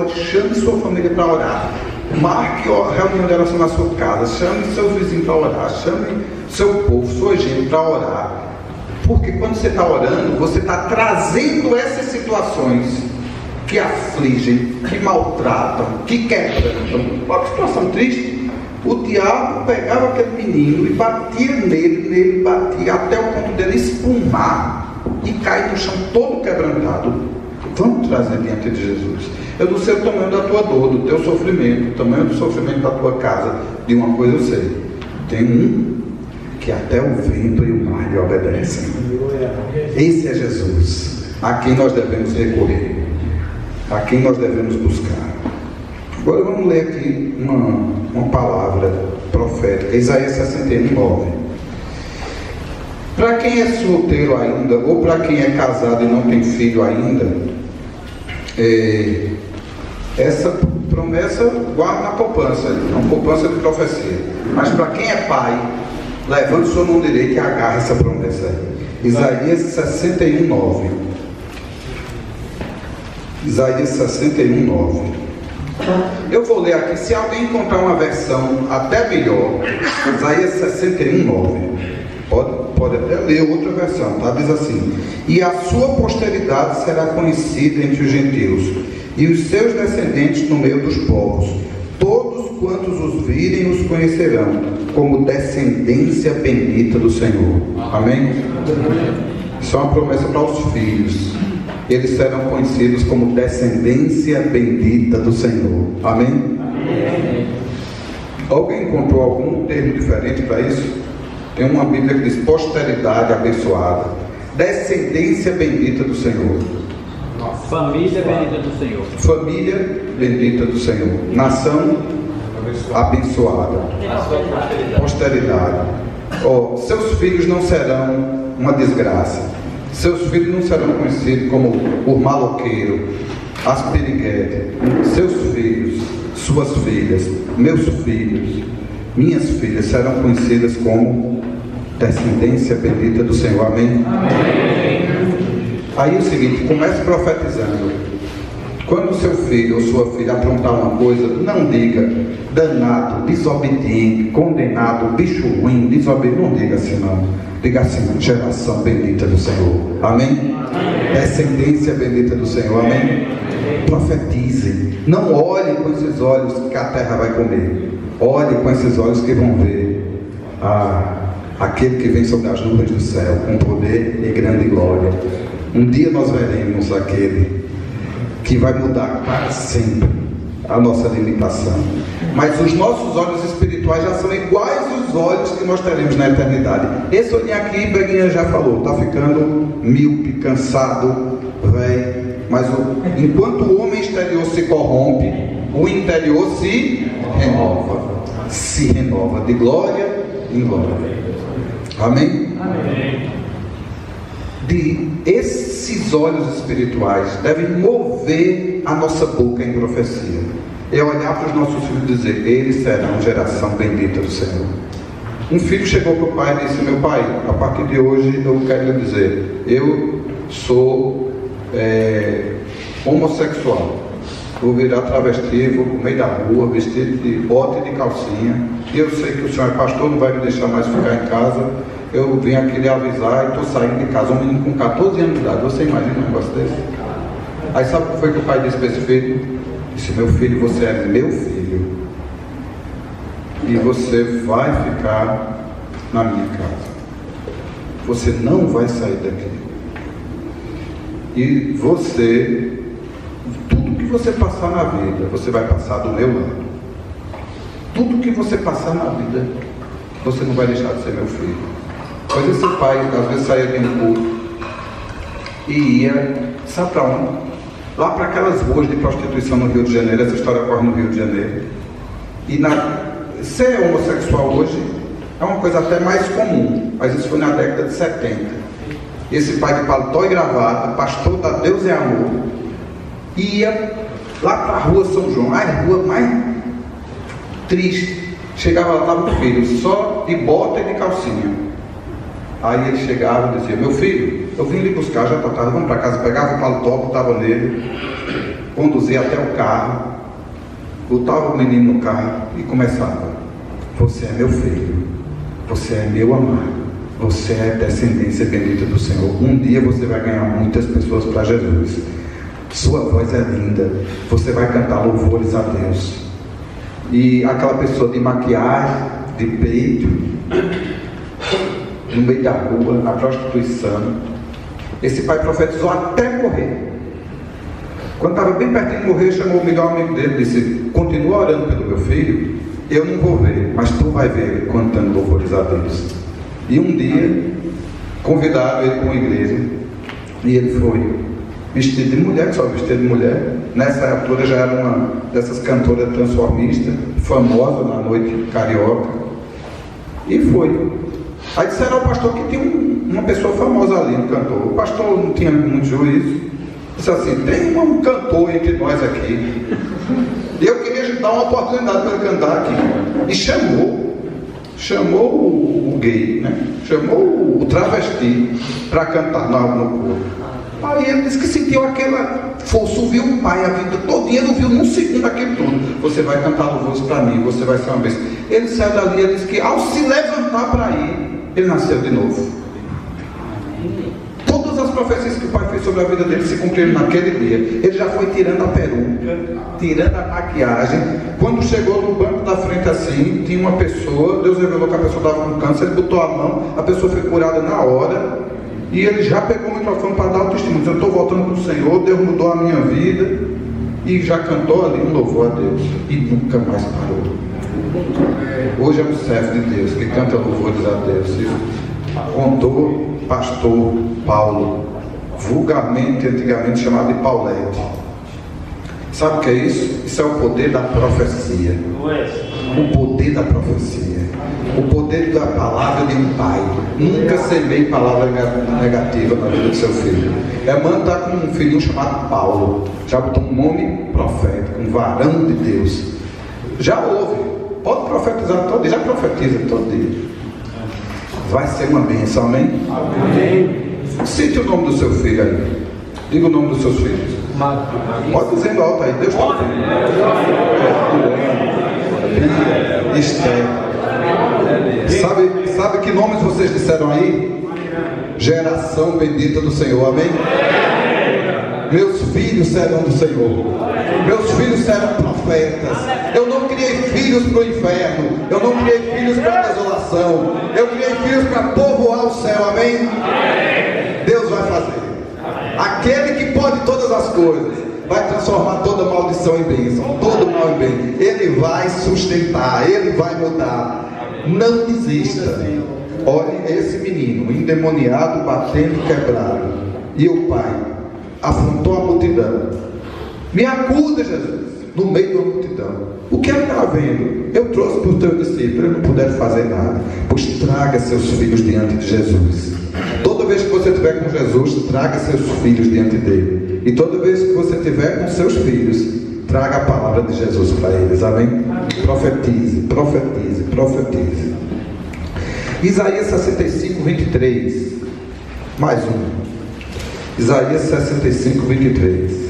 chame sua família para orar. Marque a reunião de oração na sua casa. Chame seus vizinhos para orar. Chame seu povo, sua gente para orar. Porque quando você está orando, você está trazendo essas situações que afligem, que maltratam, que quebrantam. Olha que situação triste. O diabo pegava aquele menino e batia nele, batia até o ponto dele espumar e cair no chão todo quebrantado. Vamos trazer diante de Jesus. Eu não sei o tamanho da tua dor, do teu sofrimento, o tamanho do sofrimento da tua casa. De uma coisa eu sei: tem um que até o vento e o mar lhe obedecem. Esse é Jesus, a quem nós devemos recorrer, a quem nós devemos buscar. Agora vamos ler aqui uma palavra profética, Isaías 61:9. Para quem é solteiro ainda, ou para quem é casado e não tem filho ainda, essa promessa guarda na poupança, é uma poupança de profecia. Mas para quem é pai, levante sua mão direita e agarre essa promessa aí. Isaías 61:9. Isaías 61:9. Eu vou ler aqui, se alguém encontrar uma versão até melhor, Isaías 61:9. Pode até ler outra versão, tá? Diz assim: e a sua posteridade será conhecida entre os gentios, e os seus descendentes no meio dos povos. Todos quantos os virem os conhecerão, como descendência bendita do Senhor. Amém? Isso é uma promessa para os filhos. Eles serão conhecidos como descendência bendita do Senhor. Amém? Alguém encontrou algum termo diferente para isso? Tem uma Bíblia que diz posteridade abençoada, descendência bendita do Senhor, família bendita do Senhor, família bendita do Senhor, nação abençoada, posteridade. Seus filhos não serão uma desgraça, seus filhos não serão conhecidos como o maloqueiro, as piriguetes. Seus filhos, suas filhas, meus filhos, minhas filhas serão conhecidas como descendência bendita do Senhor. Amém? Amém. Aí é o seguinte, comece profetizando. Quando seu filho ou sua filha aprontar uma coisa, não diga danado, desobediente, condenado, bicho ruim, desobediente. Não diga assim não. Diga assim: geração bendita do Senhor. Amém? Amém. Descendência bendita do Senhor. Amém? Profetize. Não olhe com esses olhos que a terra vai comer. Olhe com esses olhos que vão ver aquele que vem sobre as nuvens do céu, com poder e grande glória. Um dia nós veremos aquele que vai mudar para sempre a nossa limitação. Mas os nossos olhos espirituais já são iguais aos olhos que nós teremos na eternidade. Esse olhinho aqui, Beguinha já falou, está ficando míope, cansado, velho. Mas enquanto o homem exterior se corrompe, o interior se renova de glória em glória. Amém? Esses olhos espirituais devem mover a nossa boca em profecia. É olhar para os nossos filhos e dizer: eles serão geração bendita do Senhor. Um filho chegou para o pai e disse: meu pai, a partir de hoje eu quero lhe dizer, eu sou homossexual. Vou virar travesti, vou para o meio da rua, vestido de bota e de calcinha. E eu sei que o senhor é pastor, não vai me deixar mais ficar em casa. Eu vim aqui lhe avisar e estou saindo de casa. Um menino com 14 anos de idade. Você imagina um negócio desse? Aí sabe o que foi que o pai disse para esse filho? Disse: meu filho, você é meu filho. E você vai ficar na minha casa. Você não vai sair daqui. E você... tudo que você passar na vida, você vai passar do meu lado. Tudo que você passar na vida, você não vai deixar de ser meu filho. Pois esse pai, às vezes, saía de um culto e ia, sabe para onde? Lá para aquelas ruas de prostituição no Rio de Janeiro. Essa história ocorre no Rio de Janeiro. E ser homossexual hoje é uma coisa até mais comum, mas isso foi na década de 70. Esse pai de paletó e gravata, pastor da Deus é Amor, ia lá para a rua São João, a rua mais triste. Chegava lá, estava o filho só de bota e de calcinha. Aí ele chegava e dizia: meu filho, eu vim lhe buscar, já está tarde, vamos para casa. Pegava o paletó, botava nele, conduzia até o carro, botava o menino no carro e começava: você é meu filho, você é meu amado, você é descendência bendita do Senhor. Um dia você vai ganhar muitas pessoas para Jesus. Sua voz é linda, você vai cantar louvores a Deus. E aquela pessoa de maquiagem, de peito, no meio da rua, na prostituição, esse pai profetizou até morrer. Quando estava bem pertinho de morrer, chamou o melhor amigo dele e disse: continua orando pelo meu filho, eu não vou ver, mas tu vai ver ele cantando louvores a Deus. E um dia convidaram ele para uma igreja e ele foi vestido de mulher, que só vestido de mulher. Nessa altura já era uma dessas cantoras transformistas, famosa na noite carioca. E foi. Aí disseram ao pastor que tinha uma pessoa famosa ali, um cantor. O pastor não tinha muito juízo. Disse assim: tem um cantor entre nós aqui. E eu queria dar uma oportunidade para ele cantar aqui. E chamou o gay, né? Chamou o travesti para cantar no coro. Aí ele disse que sentiu aquela força, ouviu o pai a vida todinha, não viu num segundo aquilo tudo. Você vai cantar louvores para mim, você vai ser uma bênção. Ele saiu dali e disse que ao se levantar para ir, ele nasceu de novo. Todas as profecias que o pai fez sobre a vida dele se cumpriram naquele dia. Ele já foi tirando a peruca, tirando a maquiagem. Quando chegou no banco da frente assim, tinha uma pessoa, Deus revelou que a pessoa estava com câncer, ele botou a mão, a pessoa foi curada na hora. E ele já pegou o microfone para dar o testemunho: eu estou voltando para o Senhor, Deus mudou a minha vida. E já cantou ali um louvor a Deus. E nunca mais parou. Hoje é um servo de Deus que canta louvores a Deus. E contou pastor Paulo, vulgarmente, antigamente chamado de Paulete. Sabe o que é isso? Isso é o poder da profecia. O poder da profecia. O poder da palavra de um pai. Nunca semeie palavra negativa na vida do seu filho. Emmanuel está com um filhinho chamado Paulo. Já botou um nome profético, um varão de Deus. Já ouve. Pode profetizar todo dia. Já profetiza todo dia. Vai ser uma bênção, amém? Amém. Cite o nome do seu filho aí. Diga o nome dos seus filhos. Pode dizer alto aí. Deus está ouvindo. Esther. Sabe que nomes vocês disseram aí? Geração bendita do Senhor, amém? Meus filhos serão do Senhor. Meus filhos serão profetas. Eu não criei filhos para o inferno. Eu não criei filhos para a desolação. Eu criei filhos para povoar o céu, amém? Deus vai fazer. Aquele que pode todas as coisas vai transformar toda maldição em bênção, todo mal em bem. Ele vai sustentar, ele vai mudar. Não desista. Olhe esse menino endemoniado, batendo, quebrado. E o pai afrontou a multidão: me acuda, Jesus, no meio de uma multidão. O que ela estava vendo? Eu trouxe para os teus discípulos, eles não puderam fazer nada. Pois traga seus filhos diante de Jesus. Toda vez que você estiver com Jesus, traga seus filhos diante dele. E toda vez que você estiver com seus filhos, traga a palavra de Jesus para eles. Amém? Profetize, profetize, profetize. Isaías 65, 23. Mais um. Isaías 65, 23.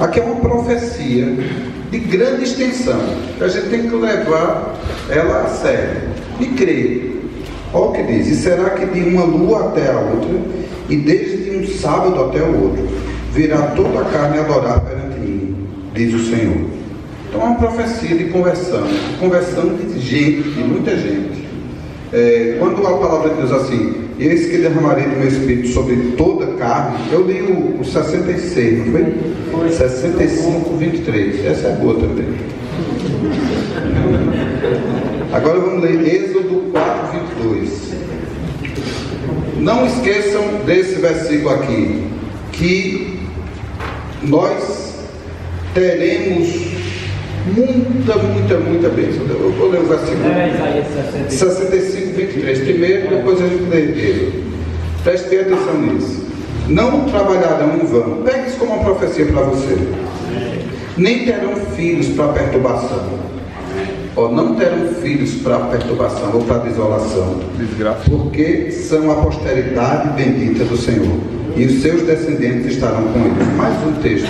Aqui é uma profecia de grande extensão, que a gente tem que levar ela a sério e crer. Olha o que diz: e será que de uma lua até a outra, e desde um sábado até o outro, virá toda a carne adorar perante mim, diz o Senhor. Então é uma profecia de conversão de gente, de muita gente. Quando a palavra diz assim: eis que derramarei do meu espírito sobre toda a carne, eu li o 66, não foi? 65, 23. Essa é boa também. Agora vamos ler Êxodo 4, 22. Não esqueçam desse versículo aqui, que nós teremos muita bênção. Eu vou ler o versículo 65, 23 primeiro, depois a gente lê ele. Preste atenção nisso. Não trabalharão em vão. Pegue isso como uma profecia para você. Nem terão filhos para perturbação. Não terão filhos para perturbação ou para desolação. Desgraça. Porque são a posteridade bendita do Senhor, e os seus descendentes estarão com eles. Mais um texto.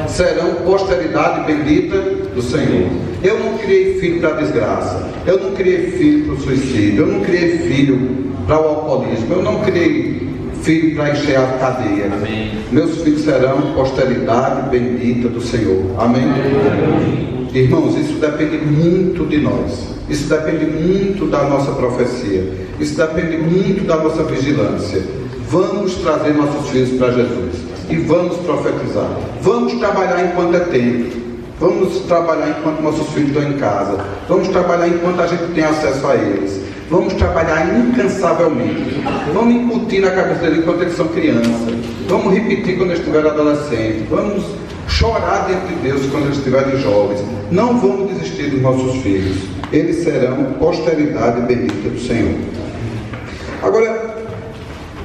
Serão posteridade bendita do Senhor. Eu não criei filho para a desgraça. Eu não criei filho para o suicídio. Eu não criei filho para o alcoolismo. Eu não criei filho para encher a cadeia. Amém. Meus filhos serão posteridade bendita do Senhor. Amém? Amém. Irmãos, isso depende muito de nós. Isso depende muito da nossa profecia. Isso depende muito da nossa vigilância. Vamos trazer nossos filhos para Jesus e vamos profetizar. Vamos trabalhar enquanto é tempo. Vamos trabalhar enquanto nossos filhos estão em casa. Vamos trabalhar enquanto a gente tem acesso a eles. Vamos trabalhar incansavelmente. Vamos incutir na cabeça deles enquanto eles são crianças. Vamos repetir quando eles estiverem adolescentes. Vamos chorar diante de Deus quando eles estiverem jovens. Não vamos desistir dos nossos filhos. Eles serão posteridade bendita do Senhor. Agora,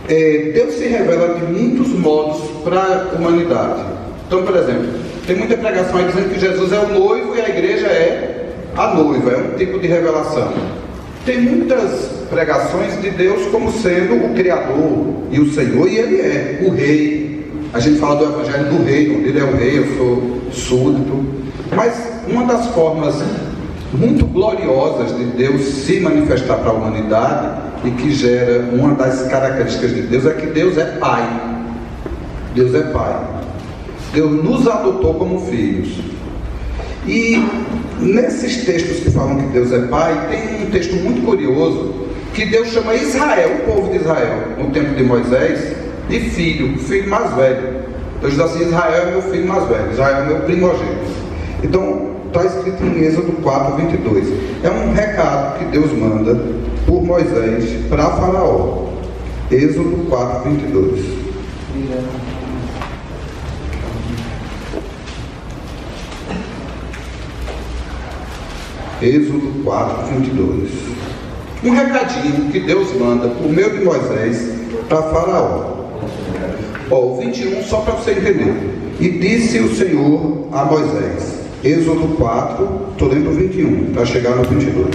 Deus se revela de muitos modos para a humanidade. Então, por exemplo, tem muita pregação aí dizendo que Jesus é o noivo e a igreja é a noiva. É um tipo de revelação. Tem muitas pregações de Deus como sendo o Criador e o Senhor, e Ele é o Rei. A gente fala do Evangelho do Rei, onde Ele é o Rei, eu sou súdito. Mas uma das formas muito gloriosas de Deus se manifestar para a humanidade, e que gera uma das características de Deus, é que Deus é Pai. Deus é Pai. Deus nos adotou como filhos. E nesses textos que falam que Deus é Pai, tem um texto muito curioso, que Deus chama Israel, o povo de Israel, no tempo de Moisés, de filho, o filho mais velho. Deus diz assim: Israel é meu filho mais velho, Israel é meu primogênito. Então, está escrito em Êxodo 4, 22. É um recado que Deus manda por Moisés para Faraó. Êxodo 4, 22. Êxodo 4, 22. Um recadinho que Deus manda por meio de Moisés para Faraó. O 21, só para você entender. E disse o Senhor a Moisés. Êxodo 4, estou lendo o 21, para chegar no 22.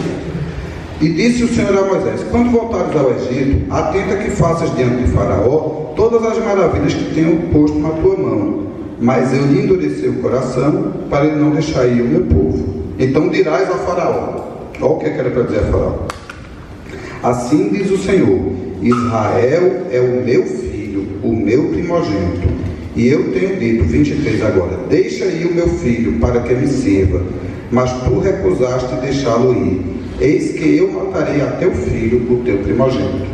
E disse o Senhor a Moisés: quando voltares ao Egito, atenta que faças diante de Faraó todas as maravilhas que tenho posto na tua mão. Mas eu lhe endureci o coração, para ele não deixar ir o meu povo. Então dirás a Faraó. Olha o que era para dizer a Faraó. Assim diz o Senhor: Israel é o meu filho, o meu primogênito. E eu tenho dito, 23 agora: deixa ir o meu filho para que me sirva. Mas tu recusaste deixá-lo ir. Eis que eu matarei a teu filho, o teu primogênito.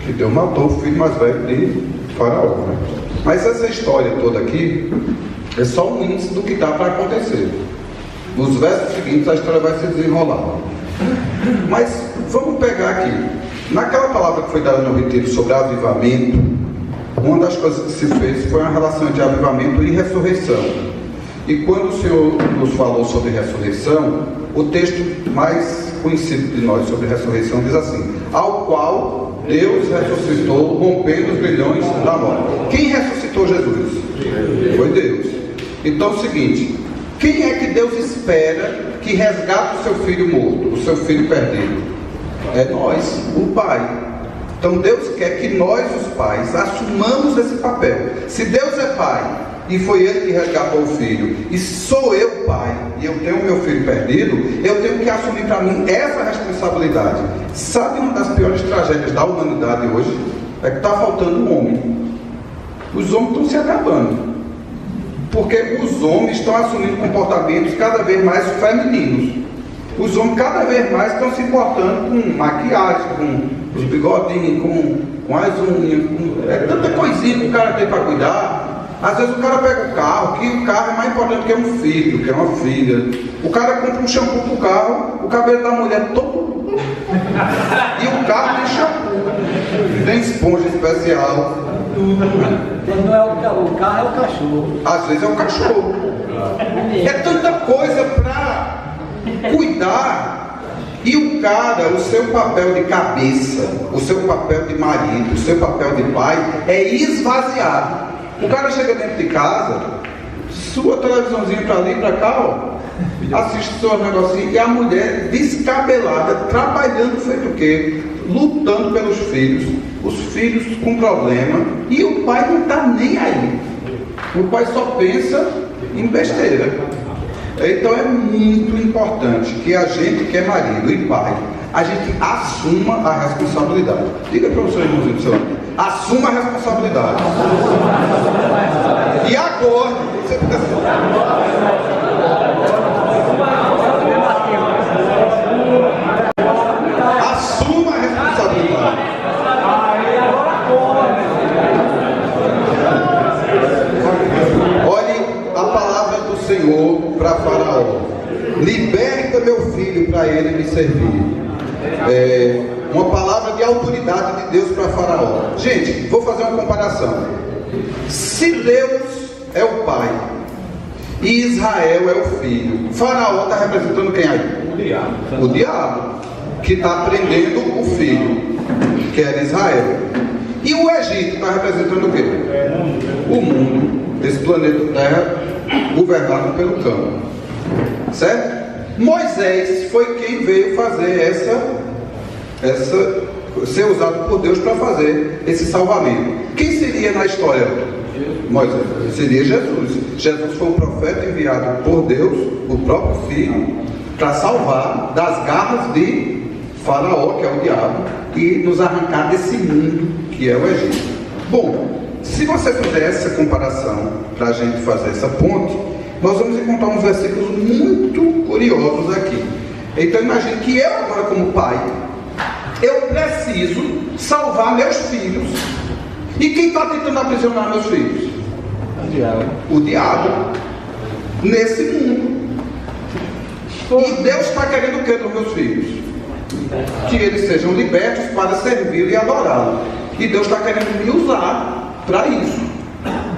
Que Deus matou o filho mais velho de Faraó, né? Mas essa história toda aqui é só um índice do que está para acontecer. Nos versos seguintes a história vai se desenrolar. Mas vamos pegar aqui. Naquela palavra que foi dada no retiro sobre avivamento, uma das coisas que se fez foi uma relação de avivamento e ressurreição. E quando o Senhor nos falou sobre ressurreição, o texto mais conhecido de nós sobre ressurreição diz assim: ao qual Deus ressuscitou, rompendo os grilhões da morte. Quem ressuscitou Jesus? Foi Deus. Então é o seguinte: quem é que Deus espera que resgate o seu filho morto, o seu filho perdido? É nós, o Pai. Então Deus quer que nós, os pais, assumamos esse papel. Se Deus é Pai e foi Ele que resgatou o filho, e sou eu pai, e eu tenho meu filho perdido, eu tenho que assumir para mim essa responsabilidade. Sabe uma das piores tragédias da humanidade hoje? É que está faltando um homem. Os homens estão se acabando, porque os homens estão assumindo comportamentos cada vez mais femininos. Os homens cada vez mais estão se importando com maquiagem, com os bigodinhos, com as unhas, é tanta coisinha que o cara tem para cuidar. Às vezes o cara pega o carro, que o carro é mais importante que um filho, que é uma filha. O cara compra um shampoo pro carro, o cabelo da mulher todo. E o carro tem shampoo, tem esponja especial. Quando não é o carro, é o cachorro. Às vezes é o cachorro. É tanta coisa para cuidar. E o cara, o seu papel de cabeça, o seu papel de marido, o seu papel de pai é esvaziado. O cara chega dentro de casa, sua televisãozinha para ali e para cá, ó, assiste seus negocinhos, e a mulher descabelada, trabalhando feito o quê? Lutando pelos filhos, os filhos com problema, e o pai não está nem aí. O pai só pensa em besteira. Então é muito importante que a gente que é marido e pai, a gente assuma a responsabilidade. Diga para o seu irmãozinho do seu lado: assuma a responsabilidade. E agora, assuma a responsabilidade. Olhe a palavra do Senhor para Faraó: liberta meu filho para ele me servir. Uma palavra de autoridade de Deus para Faraó. Gente, vou fazer uma comparação. Se Deus é o pai e Israel é o filho, Faraó está representando quem aí? O diabo. O diabo, que está prendendo o filho, que era Israel. E o Egito está representando o quê? O mundo, esse planeta Terra, governado pelo campo. Certo? Moisés foi quem veio fazer ser usado por Deus para fazer esse salvamento. Quem seria na história? Moisés. Seria Jesus. Jesus foi um profeta enviado por Deus, o próprio Filho, para salvar das garras de Faraó, que é o diabo, e nos arrancar desse mundo que é o Egito. Bom, se você fizer essa comparação para a gente fazer essa ponte, nós vamos encontrar uns versículos muito curiosos aqui. Então imagine que eu agora, como pai, eu preciso salvar meus filhos. E quem está tentando aprisionar meus filhos? O diabo. O diabo. Nesse mundo. E Deus está querendo o que dos meus filhos? Que eles sejam libertos para servi-lo e adorá-lo. E Deus está querendo me usar para isso.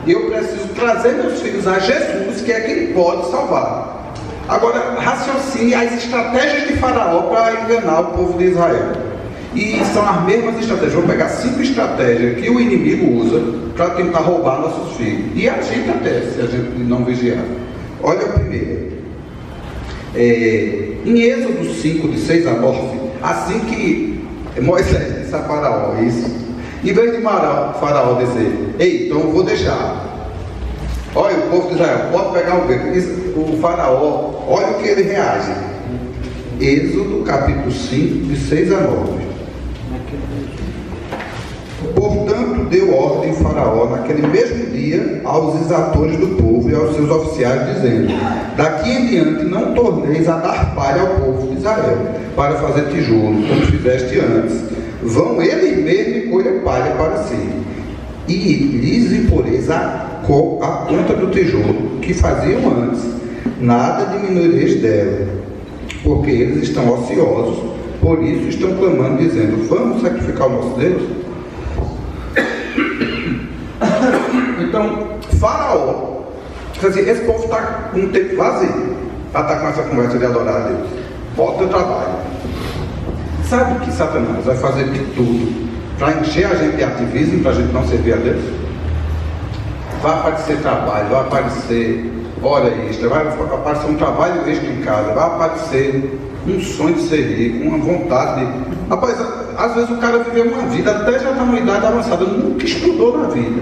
Eu preciso trazer meus filhos a Jesus, que é quem pode salvar. Agora, raciocine as estratégias de Faraó para enganar o povo de Israel. E são as mesmas estratégias. Vou pegar 5 estratégias que o inimigo usa para tentar roubar nossos filhos. E a gente até, se a gente não vigiar. Olha a primeira. Em Êxodo 5, de 6 a 9, assim que Moisés disse a Faraó isso, em vez de Faraó dizer: ei, então eu vou deixar. Olha, o povo de Israel pode pegar o beco. O Faraó, olha o que ele reage. Êxodo capítulo 5, de 6 a 9. Portanto, deu ordem Faraó naquele mesmo dia aos exatores do povo e aos seus oficiais, dizendo: daqui em diante não torneis a dar palha ao povo de Israel para fazer tijolo, como fizeste antes. Vão eles mesmos e colhem palha para si, e lhes imporeis a conta do tijolo que faziam antes. nada diminuireis dela, porque eles estão ociosos, por isso estão clamando, dizendo: vamos sacrificar o nosso Deus? Então, Faraó, quer dizer, esse povo está com um tempo vazio para estar com essa conversa de adorar a Deus. Volta ao trabalho. Sabe que Satanás vai fazer de tudo para encher a gente de ativismo, para a gente não servir a Deus? Vai aparecer trabalho, vai aparecer hora extra, vai aparecer um trabalho extra em casa, vai aparecer um sonho de ser rico, uma vontade de... Rapaz, às vezes o cara viveu uma vida, até já está numa idade avançada, nunca estudou na vida.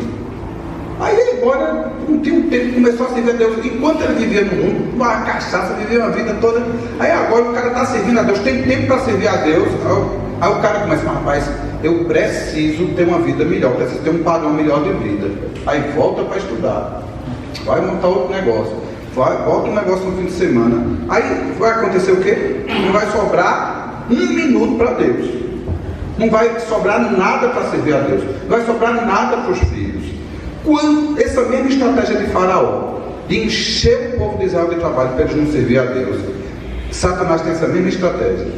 Aí ele embora, não tinha um tempo, começou a servir a Deus. Enquanto ele vivia no mundo, uma cachaça, vivia uma vida toda. Aí agora o cara está servindo a Deus, tem tempo para servir a Deus. Aí o cara começa: rapaz, eu preciso ter uma vida melhor, preciso ter um padrão melhor de vida. Aí volta para estudar, vai montar outro negócio, volta um negócio no fim de semana. Aí vai acontecer o quê? Não vai sobrar um minuto para Deus, não vai sobrar nada para servir a Deus, não vai sobrar nada para os filhos. Quando essa mesma estratégia de Faraó, de encher o povo de Israel de trabalho para eles não servir a Deus, Satanás tem essa mesma estratégia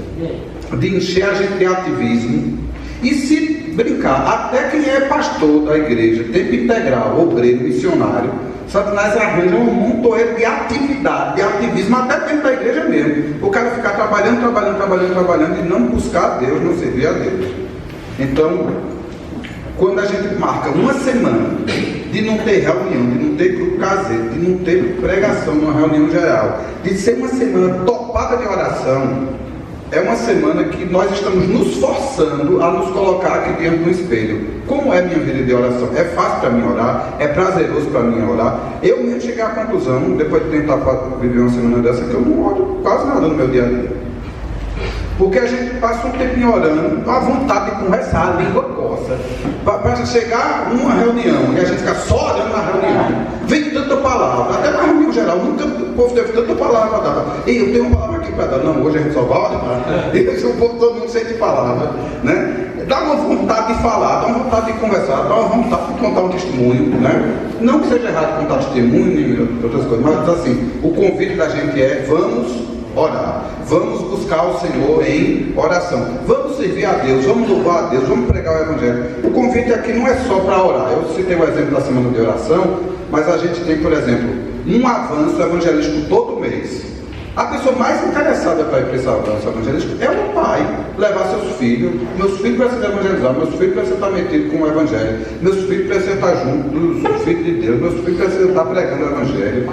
de encher a gente de ativismo. E se brincar, até quem é pastor da igreja, tempo integral, obreiro, missionário, Satanás arranja um montoeiro de atividade, de ativismo, até dentro da igreja mesmo. O cara ficar trabalhando e não buscar a Deus, não servir a Deus. Então, quando a gente marca uma semana de não ter reunião, de não ter grupo caseiro, de não ter pregação numa reunião geral, de ser uma semana topada de oração, é uma semana que nós estamos nos forçando a nos colocar aqui diante do espelho. Como é minha vida de oração? É fácil para mim orar? É prazeroso para mim orar? Eu mesmo cheguei à conclusão, depois de tentar viver uma semana dessa, que eu não oro quase nada no meu dia a dia. Porque a gente passa um tempinho orando, a vontade de conversar, a língua coça. Para chegar numa reunião e a gente ficar só orando na reunião, vem tanta palavra, até na reunião geral, nunca o povo teve tanta palavra para dar. E eu tenho uma palavra aqui para dar. Não, hoje a gente só vai orar. E o povo todo mundo cheio de palavra, né? Dá uma vontade de falar, dá uma vontade de conversar, dá uma vontade de contar um testemunho, né? Não que seja errado contar testemunho nem outras coisas, mas assim, o convite da gente é: vamos orar, vamos buscar o Senhor em oração, vamos servir a Deus, vamos louvar a Deus, vamos pregar o Evangelho. O convite aqui não é só para orar. Eu citei o exemplo da semana de oração, mas a gente tem, por exemplo, um avanço evangelístico todo mês. A pessoa mais interessada para ir para esse avanço evangelístico é o pai, levar seus filhos. Meus filhos precisam evangelizar, meus filhos precisam estar metidos com o Evangelho, meus filhos precisam estar juntos dos filhos de Deus, meus filhos precisam estar pregando o Evangelho.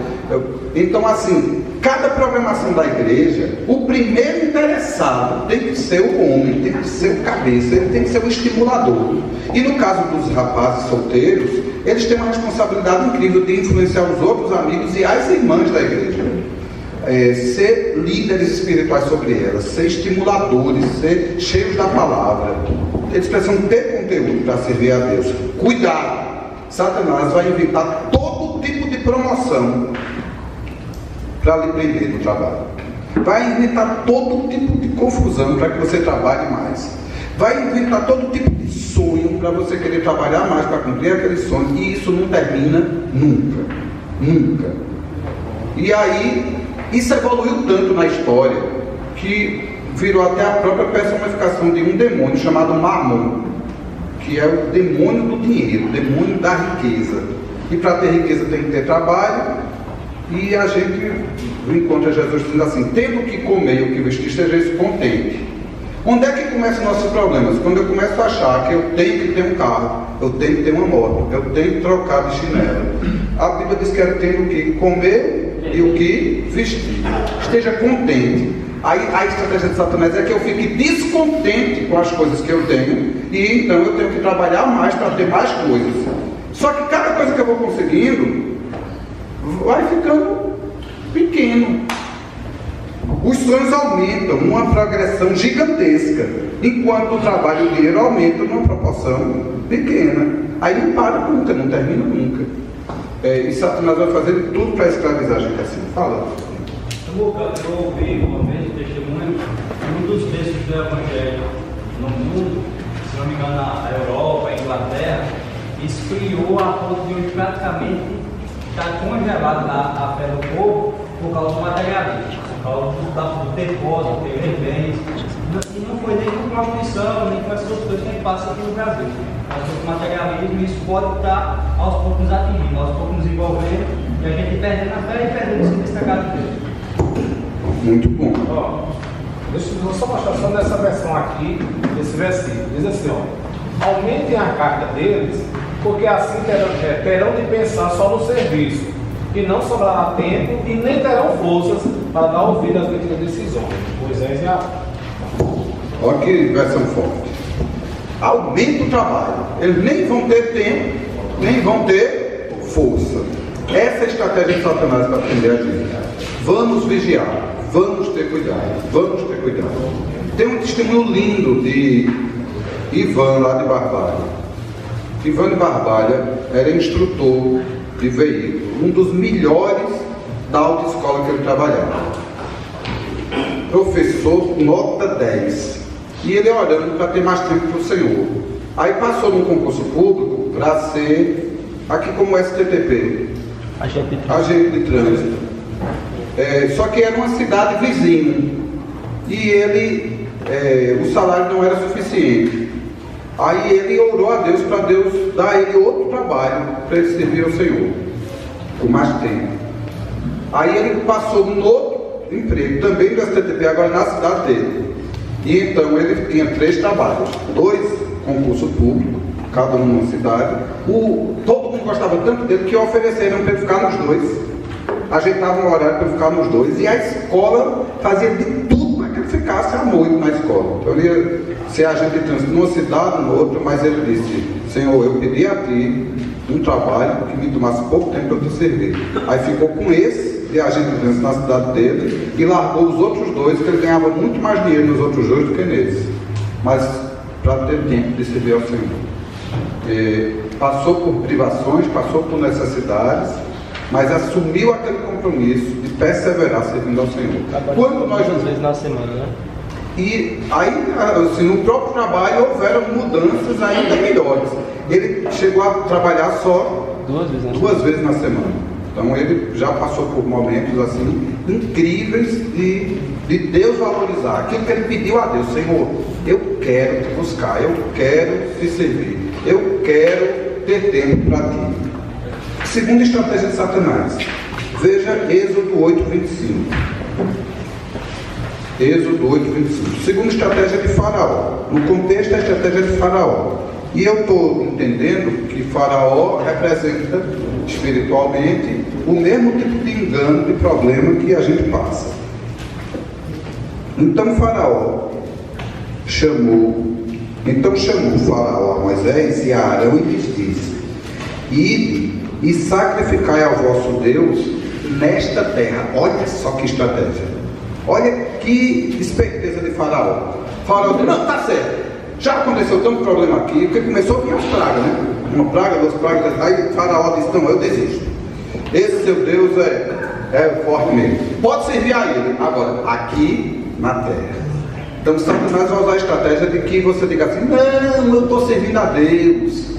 Então, assim, cada programação da igreja, o primeiro interessado tem que ser o homem, tem que ser o cabeça, ele tem que ser o estimulador. E no caso dos rapazes solteiros, eles têm uma responsabilidade incrível de influenciar os outros amigos e as irmãs da igreja. Ser líderes espirituais sobre elas, ser estimuladores, ser cheios da palavra. Eles precisam ter conteúdo para servir a Deus. Cuidado! Satanás vai inventar todo tipo de promoção para lhe prender no trabalho. Vai inventar todo tipo de confusão para que você trabalhe mais. Vai inventar todo tipo de sonho para você querer trabalhar mais, para cumprir aquele sonho. E isso não termina nunca. Nunca. E aí, isso evoluiu tanto na história que virou até a própria personificação de um demônio chamado Mamon, que é o demônio do dinheiro, o demônio da riqueza. E para ter riqueza tem que ter trabalho. E a gente encontra Jesus dizendo assim: tendo que comer e o que vestir, seja contente. Onde é que começam os nossos problemas? Quando eu começo a achar que eu tenho que ter um carro, eu tenho que ter uma moto, eu tenho que trocar de chinelo. A Bíblia diz que eu tenho o que comer e o que vestir. Esteja contente. Aí a estratégia de Satanás é que eu fique descontente com as coisas que eu tenho, e então eu tenho que trabalhar mais para ter mais coisas. Só que cada coisa que eu vou conseguindo vai ficando pequeno. Os sonhos aumentam numa progressão gigantesca, enquanto o trabalho e o dinheiro aumentam numa proporção pequena. Aí não para nunca, não termina nunca. E Satanás vai fazer tudo para escravizar a gente assim. Fala. Eu ouvi uma vez um testemunho, um dos textos do Evangelho no mundo, se não me engano, na Europa, Inglaterra, esfriou a ponto de praticamente estar congelado a fé do povo, por causa do materialismo, por causa do ter posse, do ter bens. E não foi nem com prostituição, nem com essas outras coisas que a gente passa aqui no Brasil. Mas foi com materialismo, e isso pode estar aos poucos nos atingindo, aos poucos nos envolvendo, e a gente perdendo a fé e perdendo esse destacado dele. Muito bom. Deixa eu só mostrar só nessa versão aqui, desse versículo. Diz assim, ó: aumentem a carga deles, porque assim terão de pensar só no serviço, e não sobrará tempo e nem terão forças para dar ouvido às devidas decisões. Moisés e Arão. Olha que versão forte. Aumenta o trabalho. Eles nem vão ter tempo, nem vão ter força. Essa é a estratégia de Satanás para prender a gente. Vamos vigiar, vamos ter cuidado, vamos ter cuidado. Tem um testemunho lindo de Ivan lá de Barbalha. Ivan de Barbalha era instrutor de veículo, um dos melhores da autoescola que ele trabalhava. Professor nota 10. E ele orando para ter mais tempo para o Senhor. Aí passou num concurso público para ser, aqui como STTP, agente de trânsito. Só que era uma cidade vizinha. E ele, o salário não era suficiente. Aí ele orou a Deus para Deus dar a ele outro trabalho para ele servir ao Senhor, por mais tempo. Aí ele passou num outro emprego, também do STTP, agora na cidade dele. E então ele tinha 3 trabalhos, 2 concursos públicos, cada um numa cidade. Todo mundo gostava tanto dele que ofereceram para ele ficar nos 2. Ajeitavam um horário para ele ficar nos 2. E a escola fazia de tudo para que ele ficasse à noite na escola. Então ele ia ser agente de trânsito numa cidade, no outro, mas ele disse: Senhor, eu pedi a Ti um trabalho que me tomasse pouco tempo para eu te servir. Aí ficou com esse de agente de trânsito na cidade dele e largou os outros 2, que ele ganhava muito mais dinheiro nos outros 2 do que neles, mas para ter tempo de servir ao Senhor. Passou por privações, passou por necessidades, mas assumiu aquele compromisso de perseverar servindo ao Senhor. Quando nós 2 vezes na semana, né? E aí, assim, no próprio trabalho houveram mudanças ainda melhores. Ele chegou a trabalhar só 2 vezes na semana. Então ele já passou por momentos assim incríveis de Deus valorizar aquilo que ele pediu a Deus. Senhor, eu quero te buscar, eu quero te servir, eu quero ter tempo para ti. Segunda estratégia de Satanás. Veja Êxodo 8:25. Êxodo 8:25. Segunda estratégia de Faraó. No contexto, a estratégia de Faraó. E eu estou entendendo que Faraó representa espiritualmente o mesmo tipo de engano, de problema que a gente passa. Então chamou Faraó a Moisés e a Arão e lhes disse: ide e sacrificai ao vosso Deus nesta terra. Olha só que estratégia, olha que esperteza de Faraó. Faraó disse: não, está certo, já aconteceu tanto problema aqui, porque começou a vir as pragas, né? Uma praga, 2 pragas, aí Faraó disse: não, eu desisto. Esse seu Deus é forte mesmo. Pode servir a ele. Agora, aqui na terra. Então Satanás vai usar a estratégia de que você diga assim: não, eu estou servindo a Deus.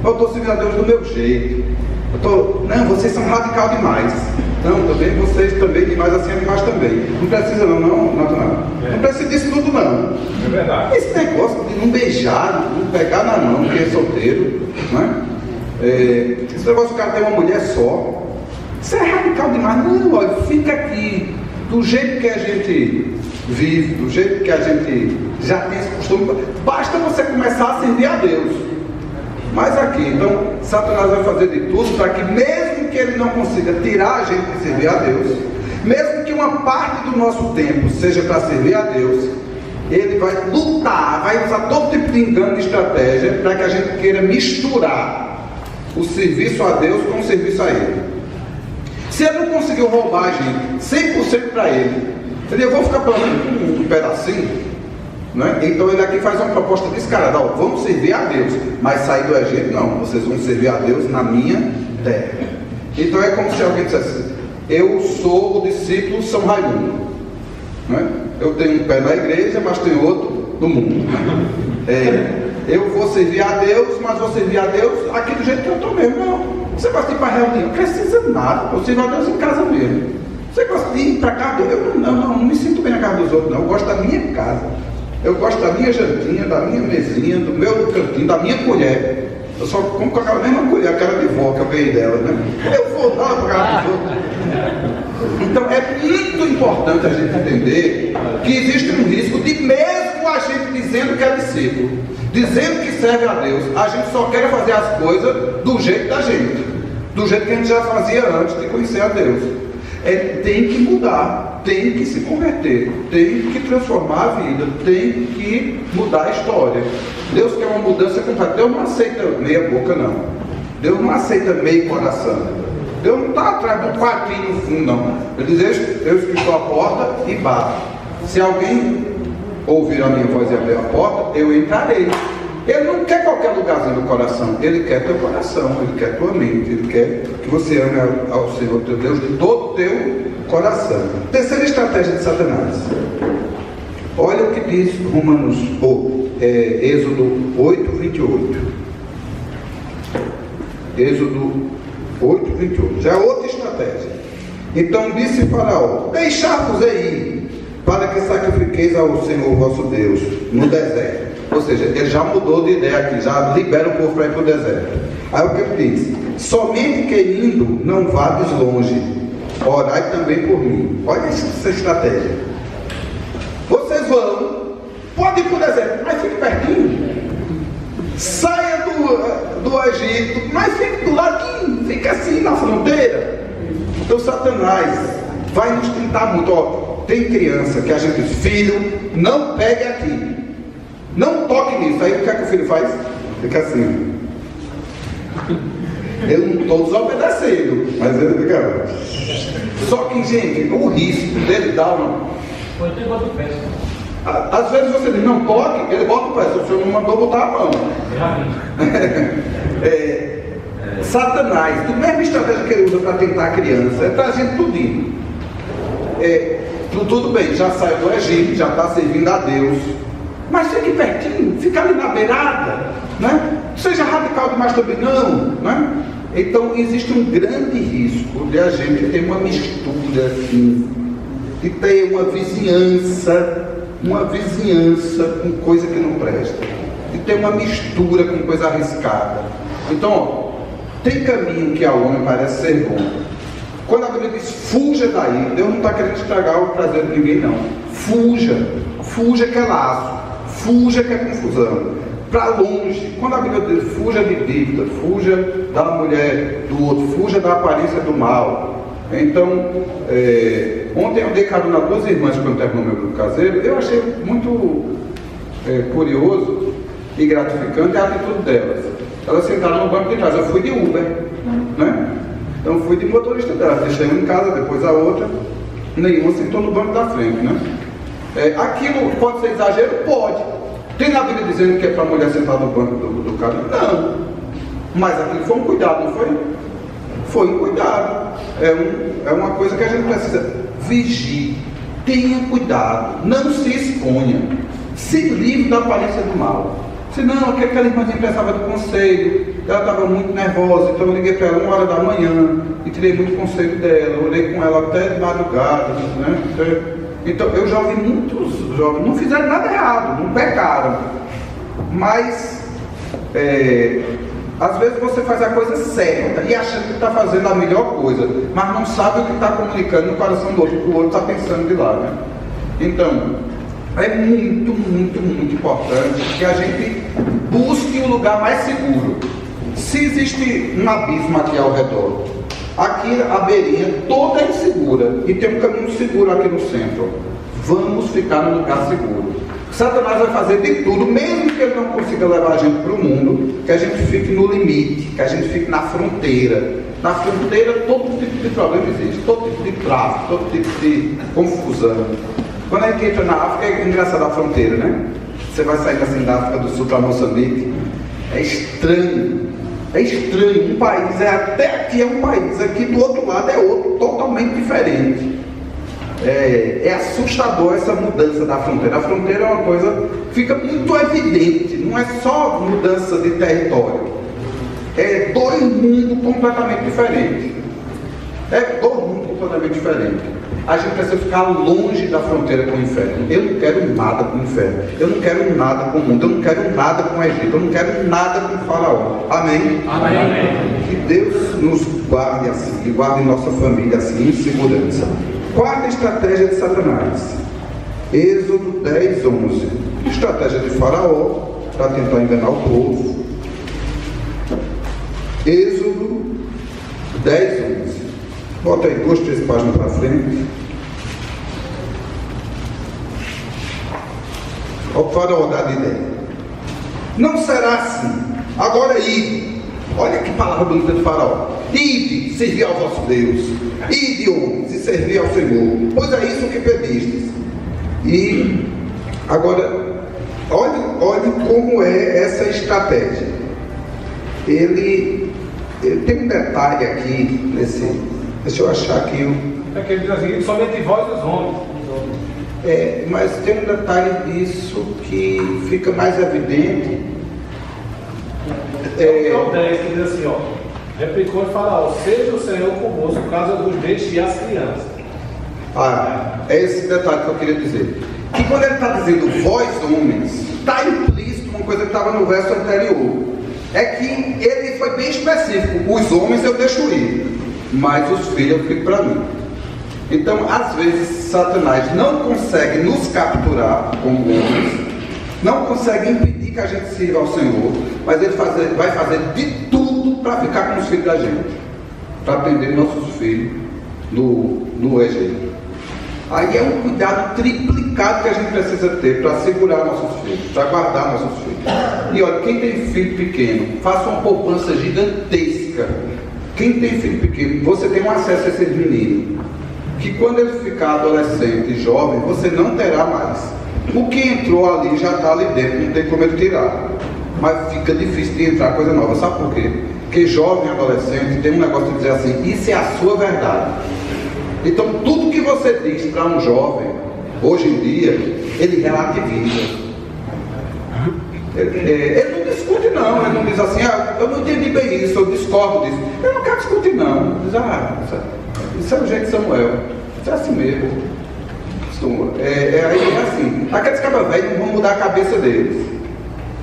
Eu estou servindo a Deus do meu jeito. Não, vocês são radical demais. Não, também vocês também demais, assim é demais também. Não precisa não, Natanael. Não precisa disso tudo não. É verdade. Esse negócio de não beijar, não pegar na mão, que é solteiro, né? Esse negócio de cara ter uma mulher só, isso é radical demais. Não, olha, fica aqui, do jeito que a gente vive, do jeito que a gente já tem esse costume, basta você começar a servir a Deus. Mas aqui, então, Satanás vai fazer de tudo para que, mesmo que ele não consiga tirar a gente de servir a Deus, mesmo que uma parte do nosso tempo seja para servir a Deus, ele vai lutar, vai usar todo tipo de engano e estratégia para que a gente queira misturar o serviço a Deus com o serviço a Ele. Se ele não conseguiu roubar a gente 100% para ele, eu vou ficar plantando um pedacinho, né? Então ele aqui faz uma proposta descarada: ó, vamos servir a Deus, mas sair do Egito não, vocês vão servir a Deus na minha terra. Então é como se alguém dissesse: eu sou o discípulo São Raimundo, né? Eu tenho um pé na igreja, mas tenho outro no mundo. Eu vou servir a Deus, mas vou servir a Deus aqui do jeito que eu estou mesmo. Não, você gosta de ir para a reunião, não precisa nada, eu sirvo a Deus em casa mesmo. Você gosta de ir para casa do outro. Eu não me sinto bem na casa dos outros, não. Eu gosto da minha casa. Eu gosto da minha jantinha, da minha mesinha, do meu cantinho, da minha colher. Eu só como com aquela mesma colher, aquela de vó que eu ganhei dela, né? Eu vou dar para casa dos outros. Então é muito importante a gente entender que existe um risco de, mesmo a gente dizendo que é discípulo, dizendo que serve a Deus, a gente só quer fazer as coisas do jeito da gente, do jeito que a gente já fazia antes de conhecer a Deus. Tem que mudar, tem que se converter, tem que transformar a vida, tem que mudar a história. Deus quer uma mudança completa. Deus não aceita meia boca, não. Deus não aceita meio coração. Deus não está atrás do quartinho no fundo, não. Ele diz: eu estou à porta e bato. Se alguém ouvir a minha voz e abrir a porta, eu entrarei. Ele não quer qualquer lugarzinho do coração, ele quer teu coração, ele quer tua mente, ele quer que você ame ao Senhor teu Deus de todo o teu coração. Terceira estratégia de Satanás. Olha o que diz Êxodo 8, 28. Êxodo 8, 28. Já é outra estratégia. Então disse Faraó: deixar-vos ir, para que sacrifiqueis ao Senhor vosso Deus no deserto. Ou seja, ele já mudou de ideia aqui, já libera o povo para ir para o deserto. Aí o que ele diz? Somente que indo não vades longe, orai também por mim. Olha essa estratégia. Vocês vão, pode ir para o deserto, mas fique pertinho. Saia do Egito, mas fique do ladinho, fica assim na fronteira. Então Satanás vai nos tentar muito. Ó, tem criança que a gente diz: filho, não pegue aqui, não toque nisso. Aí o que é que o filho faz? Fica assim. Eu não estou desobedecendo, mas ele fica. Só que, gente, o risco dele dar uma. Às vezes você diz: não toque, ele bota o pé. Se o senhor não mandou botar a mão. Satanás, a mesma estratégia que ele usa para tentar a criança, é trazendo tudinho. Tudo bem, já saiu do Egito, já está servindo a Deus. Mas fique pertinho, fica ali na beirada, né? Não seja radical demais também, não, né? Então existe um grande risco de a gente ter uma mistura assim, de ter uma vizinhança com coisa que não presta, de ter uma mistura com coisa arriscada. Então, ó, tem caminho que ao homem parece ser bom. Quando a Bíblia diz fuja daí, Deus não está querendo estragar o prazer de ninguém, não. Fuja que é laço, fuja que é confusão, para longe. Quando a Bíblia diz fuja de dívida, fuja da mulher do outro, fuja da aparência do mal. Então, ontem eu dei carona a duas irmãs quando terminou meu grupo caseiro. Eu achei muito curioso e gratificante a atitude delas. Elas sentaram no banco de trás, eu fui de Uber, né? Então fui de motorista delas, deixei uma em casa, depois a outra, nenhuma sentou no banco da frente, né? Aquilo pode ser exagero? Pode. Tem na Bíblia dizendo que é para a mulher sentar no banco do carro? Não. Mas aquilo foi um cuidado, não foi? Foi um cuidado. É uma coisa que a gente precisa. Vigie, tenha cuidado, não se exponha, se livre da aparência do mal. Senão, aquela irmãzinha pensava do conselho, ela estava muito nervosa, então eu liguei para ela 1h da manhã e tirei muito conselho dela, eu olhei com ela até de madrugada, né? Então eu já ouvi muitos jovens, não fizeram nada errado, não pecaram, mas às vezes você faz a coisa certa e acha que está fazendo a melhor coisa, mas não sabe o que está comunicando no coração do outro, o que o outro está pensando de lá, né? Então, é muito, muito, muito importante que a gente busque um lugar mais seguro. Se existe um abismo aqui ao redor, aqui a beirinha toda é insegura e tem um caminho seguro aqui no centro, vamos ficar num lugar seguro. Satanás vai fazer de tudo, mesmo que ele não consiga levar a gente para o mundo, que a gente fique no limite, que a gente fique na fronteira. Na fronteira todo tipo de problema existe, todo tipo de tráfico, todo tipo de confusão. Quando a gente entra na África, é engraçado a fronteira, né? Você vai sair assim da África do Sul para Moçambique, é estranho. Um país até aqui é um país, aqui do outro lado é outro, totalmente diferente. É assustador essa mudança da fronteira. A fronteira é uma coisa que fica muito evidente, não é só mudança de território, é dois mundos completamente diferentes. totalmente diferente. A gente precisa ficar longe da fronteira com o inferno. Eu não quero nada com o inferno. Eu não quero nada com o mundo. Eu não quero nada com o Egito. Eu não quero nada com o faraó. Amém? Amém. Que Deus nos guarde assim, e guarde nossa família assim, em segurança. Quarta estratégia de Satanás. Êxodo 10, 11. Estratégia de faraó para tentar enganar o povo. Êxodo 10, 11. Bota aí 2, 3 páginas para frente. Olha o faraó da ideia. Não será assim. Agora ide. Olha que palavra bonita do faraó. Ide, servir ao vosso Deus. Ide, homens, e servir ao Senhor. Pois é isso que pedistes. E agora, olhe como é essa estratégia. Ele tem um detalhe aqui nesse. Deixa eu achar aqui. É que ele diz assim, somente vós os homens. Mas tem um detalhe disso que fica mais evidente. Então 10 que diz assim, ó. Replicou e faraó, seja o Senhor convosco, caso vos deixe as crianças. É esse detalhe que eu queria dizer. Que quando ele está dizendo vós homens, está implícito uma coisa que estava no verso anterior. É que ele foi bem específico. Os homens eu deixo ir, mas os filhos eu fico para mim. Então, às vezes, Satanás não consegue nos capturar como homens, não consegue impedir que a gente sirva ao Senhor, mas ele vai fazer de tudo para ficar com os filhos da gente, para atender nossos filhos no Egito. Aí é um cuidado triplicado que a gente precisa ter para segurar nossos filhos, para guardar nossos filhos. E olha, quem tem filho pequeno, faça uma poupança gigantesca. Quem tem filho pequeno, você tem um acesso a esse menino, que quando ele ficar adolescente e jovem, você não terá mais. O que entrou ali já está ali dentro, não tem como ele tirar. Mas fica difícil de entrar coisa nova. Sabe por quê? Porque jovem e adolescente tem um negócio de dizer assim, isso é a sua verdade. Então tudo que você diz para um jovem, hoje em dia, ele relativiza. Ele não discute não, ele não diz assim, eu não entendi bem isso, eu discordo disso. Eu não quero discutir não. Diz, isso é o jeito de Samuel. Isso é assim mesmo. Aí é assim. Aqueles cabras velhos não vão mudar a cabeça deles.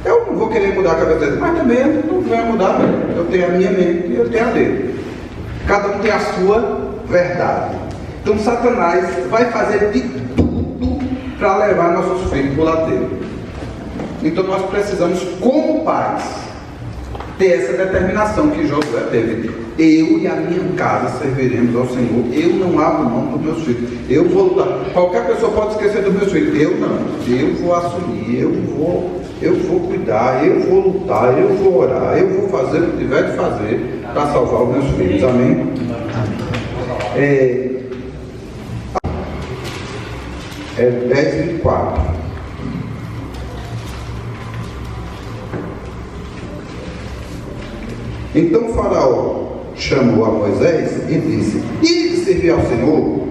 Eu não vou querer mudar a cabeça deles, mas também não vai mudar mesmo. Eu tenho a minha mente e eu tenho a dele. Cada um tem a sua verdade. Então Satanás vai fazer de tudo para levar nossos filhos para o lateiro. Então nós precisamos, como pais, ter essa determinação que Josué teve. Eu e a minha casa serviremos ao Senhor. Eu não abro mão dos meus filhos. Eu vou lutar. Qualquer pessoa pode esquecer dos meus filhos. Eu não. Eu vou assumir. Eu vou cuidar. Eu vou lutar. Eu vou orar. Eu vou fazer o que tiver de fazer para salvar os meus filhos. Amém? 10:24. Então Faraó chamou a Moisés e disse: ide servir ao Senhor,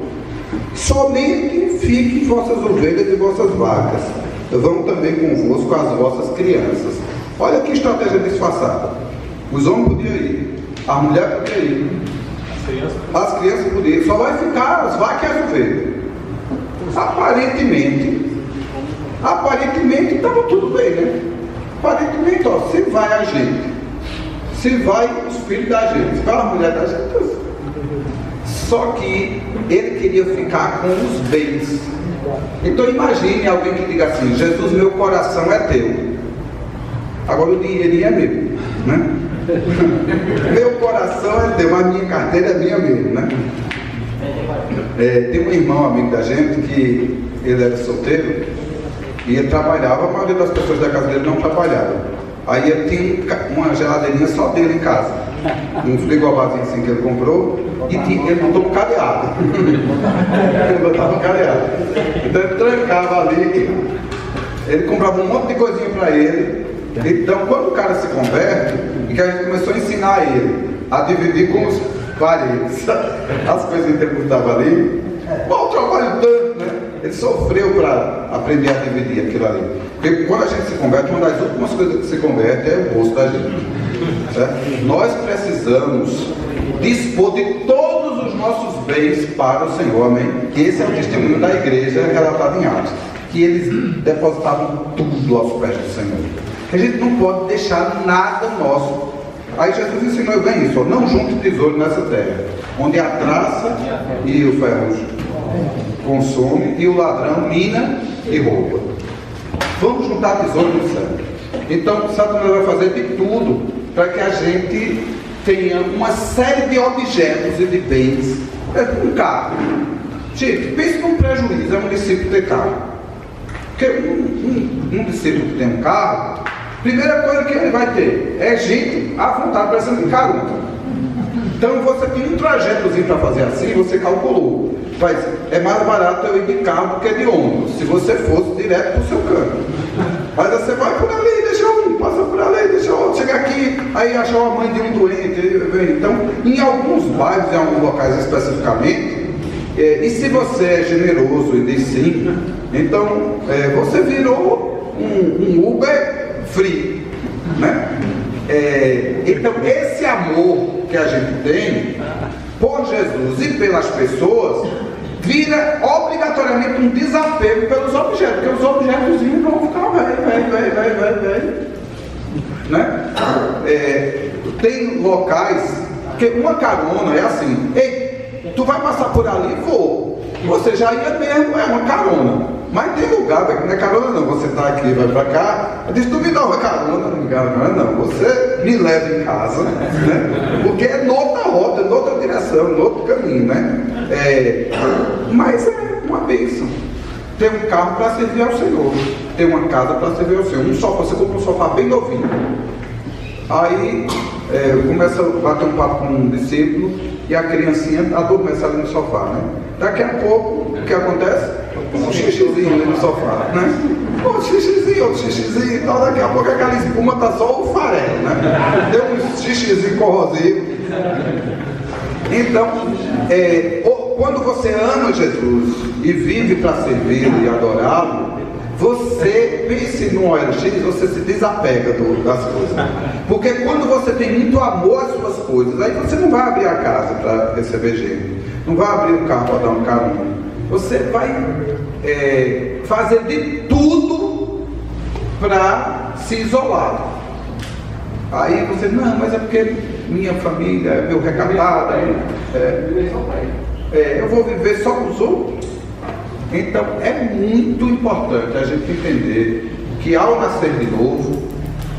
somente fiquem vossas ovelhas e vossas vacas, vão também convosco as vossas crianças. Olha que estratégia disfarçada. Os homens podiam ir, a mulher podia ir, as crianças podiam ir, só vai ficar as vacas e as ovelhas. Aparentemente estava tudo bem, né? Aparentemente, se vai a gente, se vai os filhos da gente, se vai a mulher da gente. Só que ele queria ficar com os bens. Então imagine alguém que diga assim: Jesus, meu coração é teu, agora o dinheirinho é meu, né? Meu coração é teu, mas minha carteira é minha mesmo, né? Tem um irmão amigo da gente que ele era solteiro e ele trabalhava, a maioria das pessoas da casa dele não trabalhava. Aí ele tinha uma geladeirinha só dele em casa, um frigobarzinho assim que ele comprou, e ele botou um cadeado. Ele botava um cadeado. Então ele trancava ali, ele comprava um monte de coisinha para ele. Então quando o cara se converte, e que a gente começou a ensinar ele a dividir com os parentes as coisas que ele botava ali, o trabalho tanto, né? Ele sofreu para aprender a dividir aquilo ali. Porque quando a gente se converte, uma das últimas coisas que se converte é o bolso da gente, certo? Nós precisamos dispor de todos os nossos bens para o Senhor, amém? Que esse é o testemunho da igreja relatado em Atos, que eles depositavam tudo aos pés do Senhor, que a gente não pode deixar nada nosso. Aí Jesus ensinou bem isso, ó, não junte tesouro nessa terra, onde a traça e o ferrugem consome e o ladrão mina e rouba. Vamos juntar tesouro no céu. Então Satanás vai fazer de tudo para que a gente tenha uma série de objetos e de bens. Um carro. Gente, pense num prejuízo, é um discípulo ter carro. Porque um discípulo que tem um carro, primeira coisa que ele vai ter é gente à vontade precisando de carona. Então você tem um trajetozinho para fazer assim, você calculou. Mas é mais barato eu ir de carro do que de ônibus, se você fosse direto para o seu canto. Mas você vai por ali, deixa um, passa por ali, deixa outro, chega aqui, aí achar uma mãe de um doente. Então, em alguns bairros, em alguns locais especificamente, e se você é generoso e diz sim, então você virou um Uber free, né? Então esse amor que a gente tem por Jesus e pelas pessoas vira obrigatoriamente um desapego pelos objetos, porque os objetos vão ficar velho, né? Tem locais que uma carona é assim: ei, tu vai passar por ali? Vou. Você já ia mesmo, é uma carona. Mas tem lugar, não é carona não, você está aqui, vai para cá, eu disse, tu me dá uma carona, não, você me leva em casa, né? Porque é noutra rota, noutra direção, noutro caminho, né? Mas é uma bênção. Tem um carro para servir ao Senhor, tem uma casa para servir ao Senhor, você compra um sofá bem novinho. Aí começa a bater um papo com um discípulo e a criancinha adormece ali no sofá, né? Daqui a pouco, o que acontece? Um xixizinho ali no sofá, né? Outro xixizinho e tal, daqui a pouco aquela espuma tá só o farelo, né? Deu um xixizinho corrosivo. Então, quando você ama Jesus e vive para servi-lo e adorá-lo, você pense no OLX, você se desapega das coisas. Porque quando você tem muito amor às suas coisas, aí você não vai abrir a casa para receber gente, não vai abrir o carro para dar um carinho. Você vai fazer de tudo para se isolar. Aí você, não, mas é porque minha família é meu recatado, eu vou viver só com os outros. Então é muito importante a gente entender que ao nascer de novo,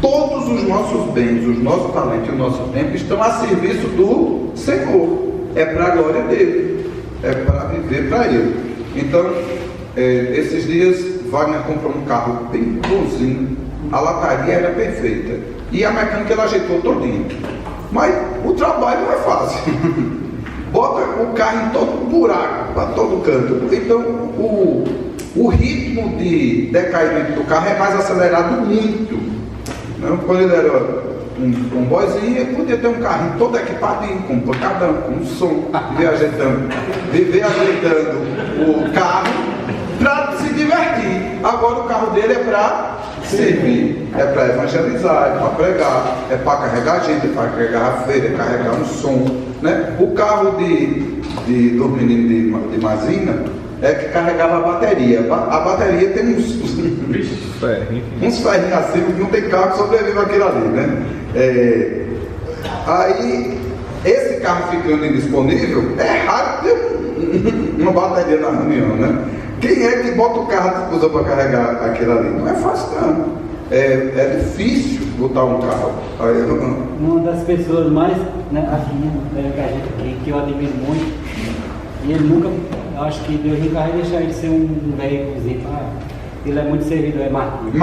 todos os nossos bens, os nossos talentos e o nosso tempo estão a serviço do Senhor. É para a glória dele, é para viver para ele. Então, esses dias Wagner comprou um carro bem bonzinho, a lataria era perfeita e a mecânica ela ajeitou todinho. Mas o trabalho não é fácil. Bota o carro em todo buraco, para todo canto. Então o ritmo de decaimento do carro é mais acelerado muito. Não? Quando ele era um boyzinho, ele podia ter um carrinho todo equipadinho, com pancadão, com som, viver ajeitando o carro para se divertir. Agora o carro dele é para servir, é para evangelizar, é para pregar, é para carregar gente, é para carregar a feira, é carregar um som, né? O carro dos meninos de Mazina é que carregava a bateria. A bateria tem uns ferrinhos assim, não tem carro que sobrevive aquilo ali, né? Aí esse carro ficando indisponível, é raro ter uma bateria na reunião, né? Quem é que bota o carro à disposição para carregar aquilo ali? Não é fácil não. É difícil botar um carro. Uma das pessoas mais, né, assim, que eu admiro muito, e ele nunca, acho que Deus nunca vai deixar ele ser um veículozinho, ele é muito servido, é Marquinhos.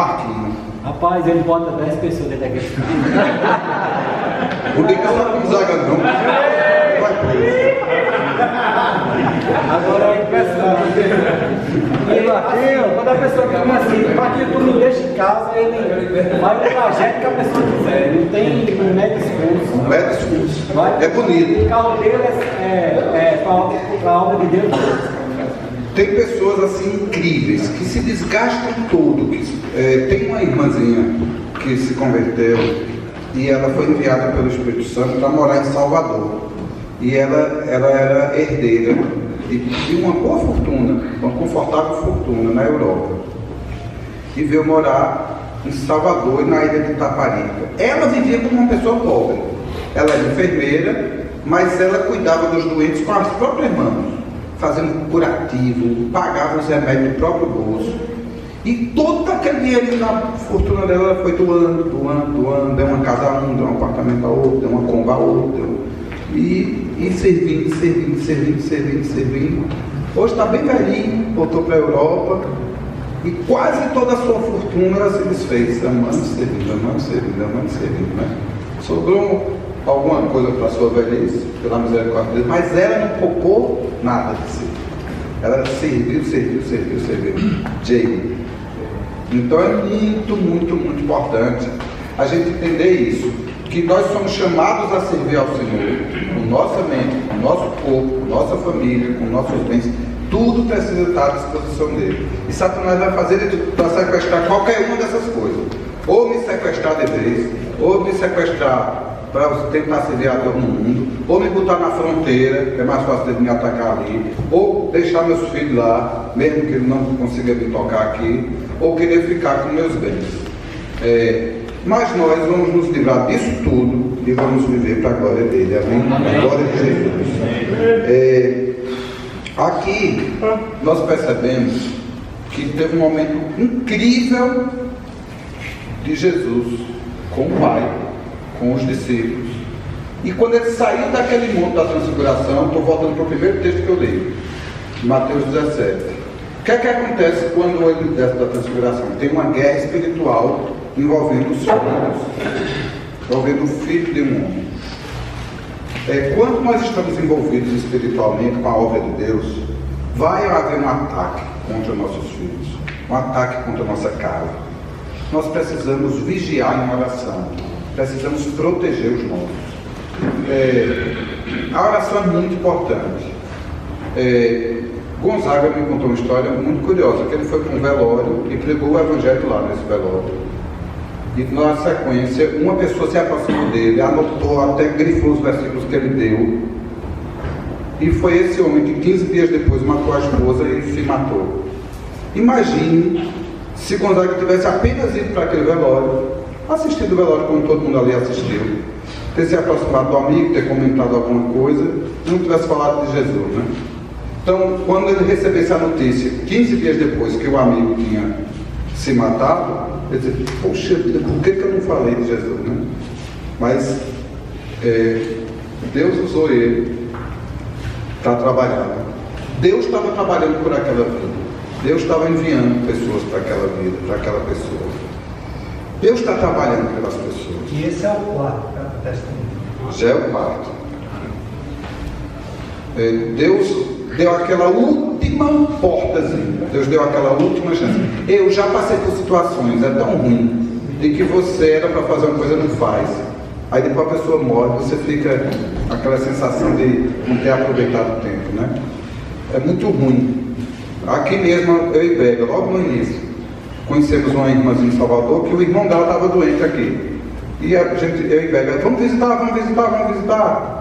Rapaz, ele bota 10 pessoas dentro daquele carro. O Deus não com zaga não. Vai preso. Agora é impressionante. Quando a pessoa fica assim, Marquinhos, tu me deixa em casa, ele vai no trajeto que a pessoa quiser. Não tem mega esforço. Não é discurso. É bonito. O carro dele é para a obra de Deus. Tem pessoas assim incríveis que se desgastam todo. Tem uma irmãzinha que se converteu e ela foi enviada pelo Espírito Santo para morar em Salvador. e ela era herdeira de uma boa fortuna, uma confortável fortuna na Europa, e veio morar em Salvador e na ilha de Itaparica. Ela vivia como uma pessoa pobre, ela era enfermeira, mas ela cuidava dos doentes com as próprias mãos, fazendo curativo, pagava os remédios do próprio bolso, e todo aquele dinheiro na fortuna dela ela foi doando, deu uma casa a um, deu um apartamento a outro, deu uma comba a outro, e servindo. Hoje está bem velhinho, voltou para a Europa, e quase toda a sua fortuna ela se desfez, amando e servindo, né? Sobrou alguma coisa para a sua velhice, pela misericórdia de Deus, mas ela não poupou nada de si. Ela serviu. Jane. Então é muito importante a gente entender isso, que nós somos chamados a servir ao Senhor, com nossa mente, com nosso corpo, com nossa família, com nossos bens, tudo precisa estar à disposição dele. E Satanás vai fazer para sequestrar qualquer uma dessas coisas, ou me sequestrar de vez, ou me sequestrar para tentar servir a Deus no mundo, ou me botar na fronteira, que é mais fácil de me atacar ali, ou deixar meus filhos lá, mesmo que ele não consiga me tocar aqui, ou querer ficar com meus bens. Mas nós vamos nos livrar disso tudo e vamos viver para a glória dele. Amém? A glória de Jesus. Aqui nós percebemos que teve um momento incrível de Jesus com o Pai, com os discípulos. E quando ele saiu daquele monte da transfiguração, estou voltando para o primeiro texto que eu li, Mateus 17. O que é que acontece quando ele desce da transfiguração? Tem uma guerra espiritual envolvendo os filhos, envolvendo o filho de um homem. Quando nós estamos envolvidos espiritualmente com a obra de Deus, vai haver um ataque contra nossos filhos, um ataque contra a nossa casa. Nós precisamos vigiar em oração, precisamos proteger os nossos. A oração é muito importante. Gonzaga me contou uma história muito curiosa, que ele foi para um velório e pregou o evangelho lá nesse velório. E na sequência, uma pessoa se aproximou dele, anotou, até grifou os versículos que ele deu. E foi esse homem que 15 dias depois matou a esposa e se matou. Imagine se Gonzaga tivesse apenas ido para aquele velório, assistido o velório como todo mundo ali assistiu, ter se aproximado do amigo, ter comentado alguma coisa, não tivesse falado de Jesus, né? Então, quando ele recebesse a notícia, 15 dias depois que o amigo tinha se matado, ele disse, poxa vida, por que eu não falei de Jesus, né? Mas Deus usou ele para trabalhar. Deus estava trabalhando por aquela vida. Deus estava enviando pessoas para aquela vida, para aquela pessoa. Deus está trabalhando pelas pessoas. E esse é o quarto que acontece comigo. Já é o quarto. Deus deu aquela última portazinha. Deus deu aquela última chance. Eu já passei por situações, é tão ruim, de que você era para fazer uma coisa e não faz. Aí depois a pessoa morre, você fica com aquela sensação de não ter aproveitado o tempo, né? É muito ruim. Aqui mesmo, eu e Bega, logo no início, conhecemos uma irmãzinha em Salvador, que o irmão dela estava doente aqui. E a gente, eu e Bega, vamos visitar.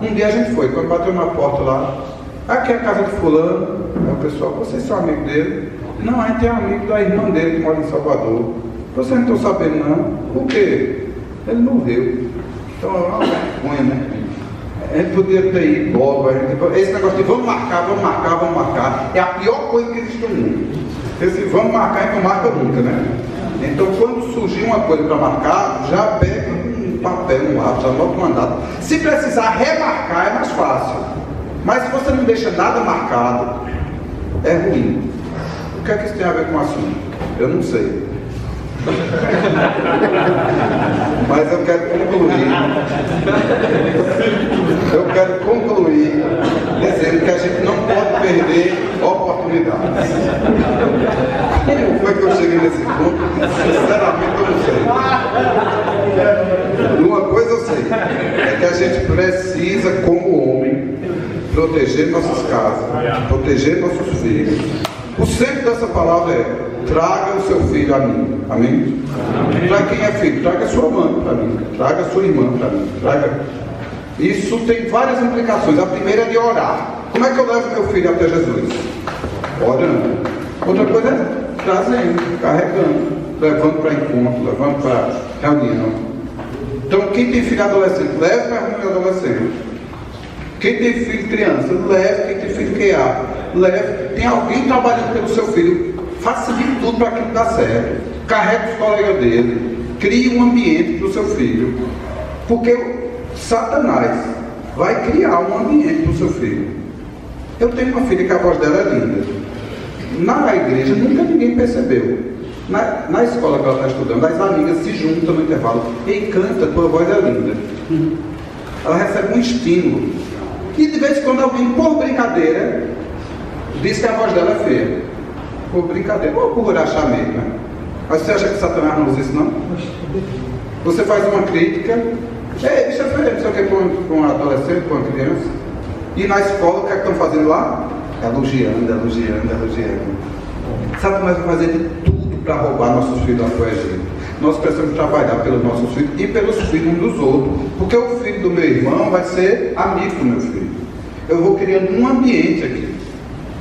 Um dia a gente foi, quando bateu na porta lá, aqui é a casa de fulano. Aí o pessoal, vocês são amigos dele? Não, a gente é amigo da irmã dele que mora em Salvador. Vocês não estão sabendo não? Por quê? Ele morreu. Então é uma vergonha, né? A gente podia ter ido logo. Esse negócio de vamos marcar, é a pior coisa que existe no mundo. Esse vamos marcar e não marca nunca, né? Então quando surgir uma coisa para marcar, já pega um papel, um lápis, anota uma data. Se precisar remarcar é mais fácil. Mas se você não deixa nada marcado, é ruim. O que é que isso tem a ver com o assunto? Eu não sei. Mas eu quero concluir dizendo que a gente não pode perder oportunidades. Como foi que eu cheguei nesse ponto? Sinceramente eu não sei. Uma coisa eu sei, é que a gente precisa, como homem, proteger nossas casas, proteger nossos filhos. O centro dessa palavra é: traga o seu filho a mim. Amém? Para quem é filho, traga a sua mãe para mim, traga a sua irmã para mim, traga Isso tem várias implicações. A primeira é de orar. Como é que eu levo meu filho até Jesus? Orando. Outra coisa é trazendo, carregando, levando para encontro, levando para reunião. Então, quem tem filho adolescente, leve para a reunião adolescente. Quem tem filho criança, leve. Quem tem filho QA, leve. Tem alguém trabalhando pelo seu filho, faça de tudo para que aquilo dê certo. Carregue os colegas dele. Crie um ambiente para o seu filho. Porque Satanás vai criar um ambiente para o seu filho. Eu tenho uma filha que a voz dela é linda. Na igreja nunca ninguém percebeu. Na escola que ela está estudando, as amigas se juntam no intervalo. Ei, canta, tua voz é linda. Ela recebe um estímulo. E de vez em quando alguém, por brincadeira, diz que a voz dela é feia. Por brincadeira, ou por achar mesmo, né? Mas você acha que Satanás não usa isso, não? Você faz uma crítica. Ei, isso é feio, não sei o que, para um adolescente, para uma criança. E na escola, o que é que estão fazendo lá? Elogiando. Satanás vai fazer de tudo para roubar nossos filhos da poesia. Nós precisamos trabalhar pelos nossos filhos e pelos filhos uns dos outros. Porque o filho do meu irmão vai ser amigo do meu filho. Eu vou criando um ambiente aqui,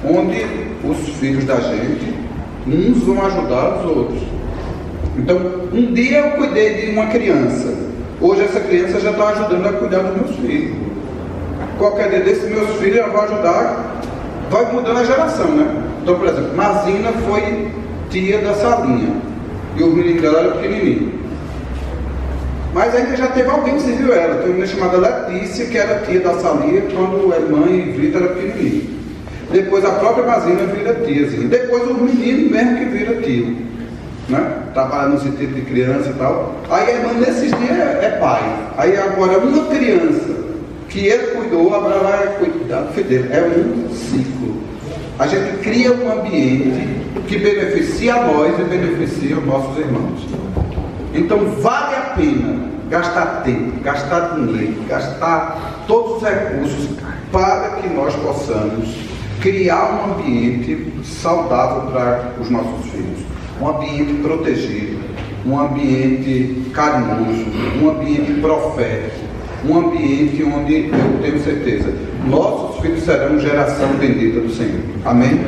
onde os filhos da gente, uns vão ajudar os outros. Então, um dia eu cuidei de uma criança. Hoje essa criança já está ajudando a cuidar dos meus filhos. Qualquer dia desses meus filhos já vão ajudar, vai mudando a geração, né? Então, por exemplo, Mazina foi tia da Salinha. E o menino dela era pequenininho. Mas ainda já teve alguém que serviu ela. Tem uma menina chamada Letícia, que era tia da Salinha quando a mãe e Brita era pequenininho. Depois a própria Mazina vira tiazinha. Depois o menino mesmo que vira tio, né? Trabalha no sentido de criança e tal. Aí a irmã nesses dias é pai. Aí agora uma criança que ele cuidou, agora vai cuidar do filho dele. É um ciclo. A gente cria um ambiente que beneficia a nós e beneficia os nossos irmãos. Então vale a pena gastar tempo, gastar dinheiro, gastar todos os recursos para que nós possamos criar um ambiente saudável para os nossos filhos. Um ambiente protegido, um ambiente carinhoso, um ambiente profético, um ambiente onde eu tenho certeza, nossos filhos serão geração bendita do Senhor. Amém?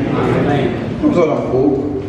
Amém. Vamos orar um pouco.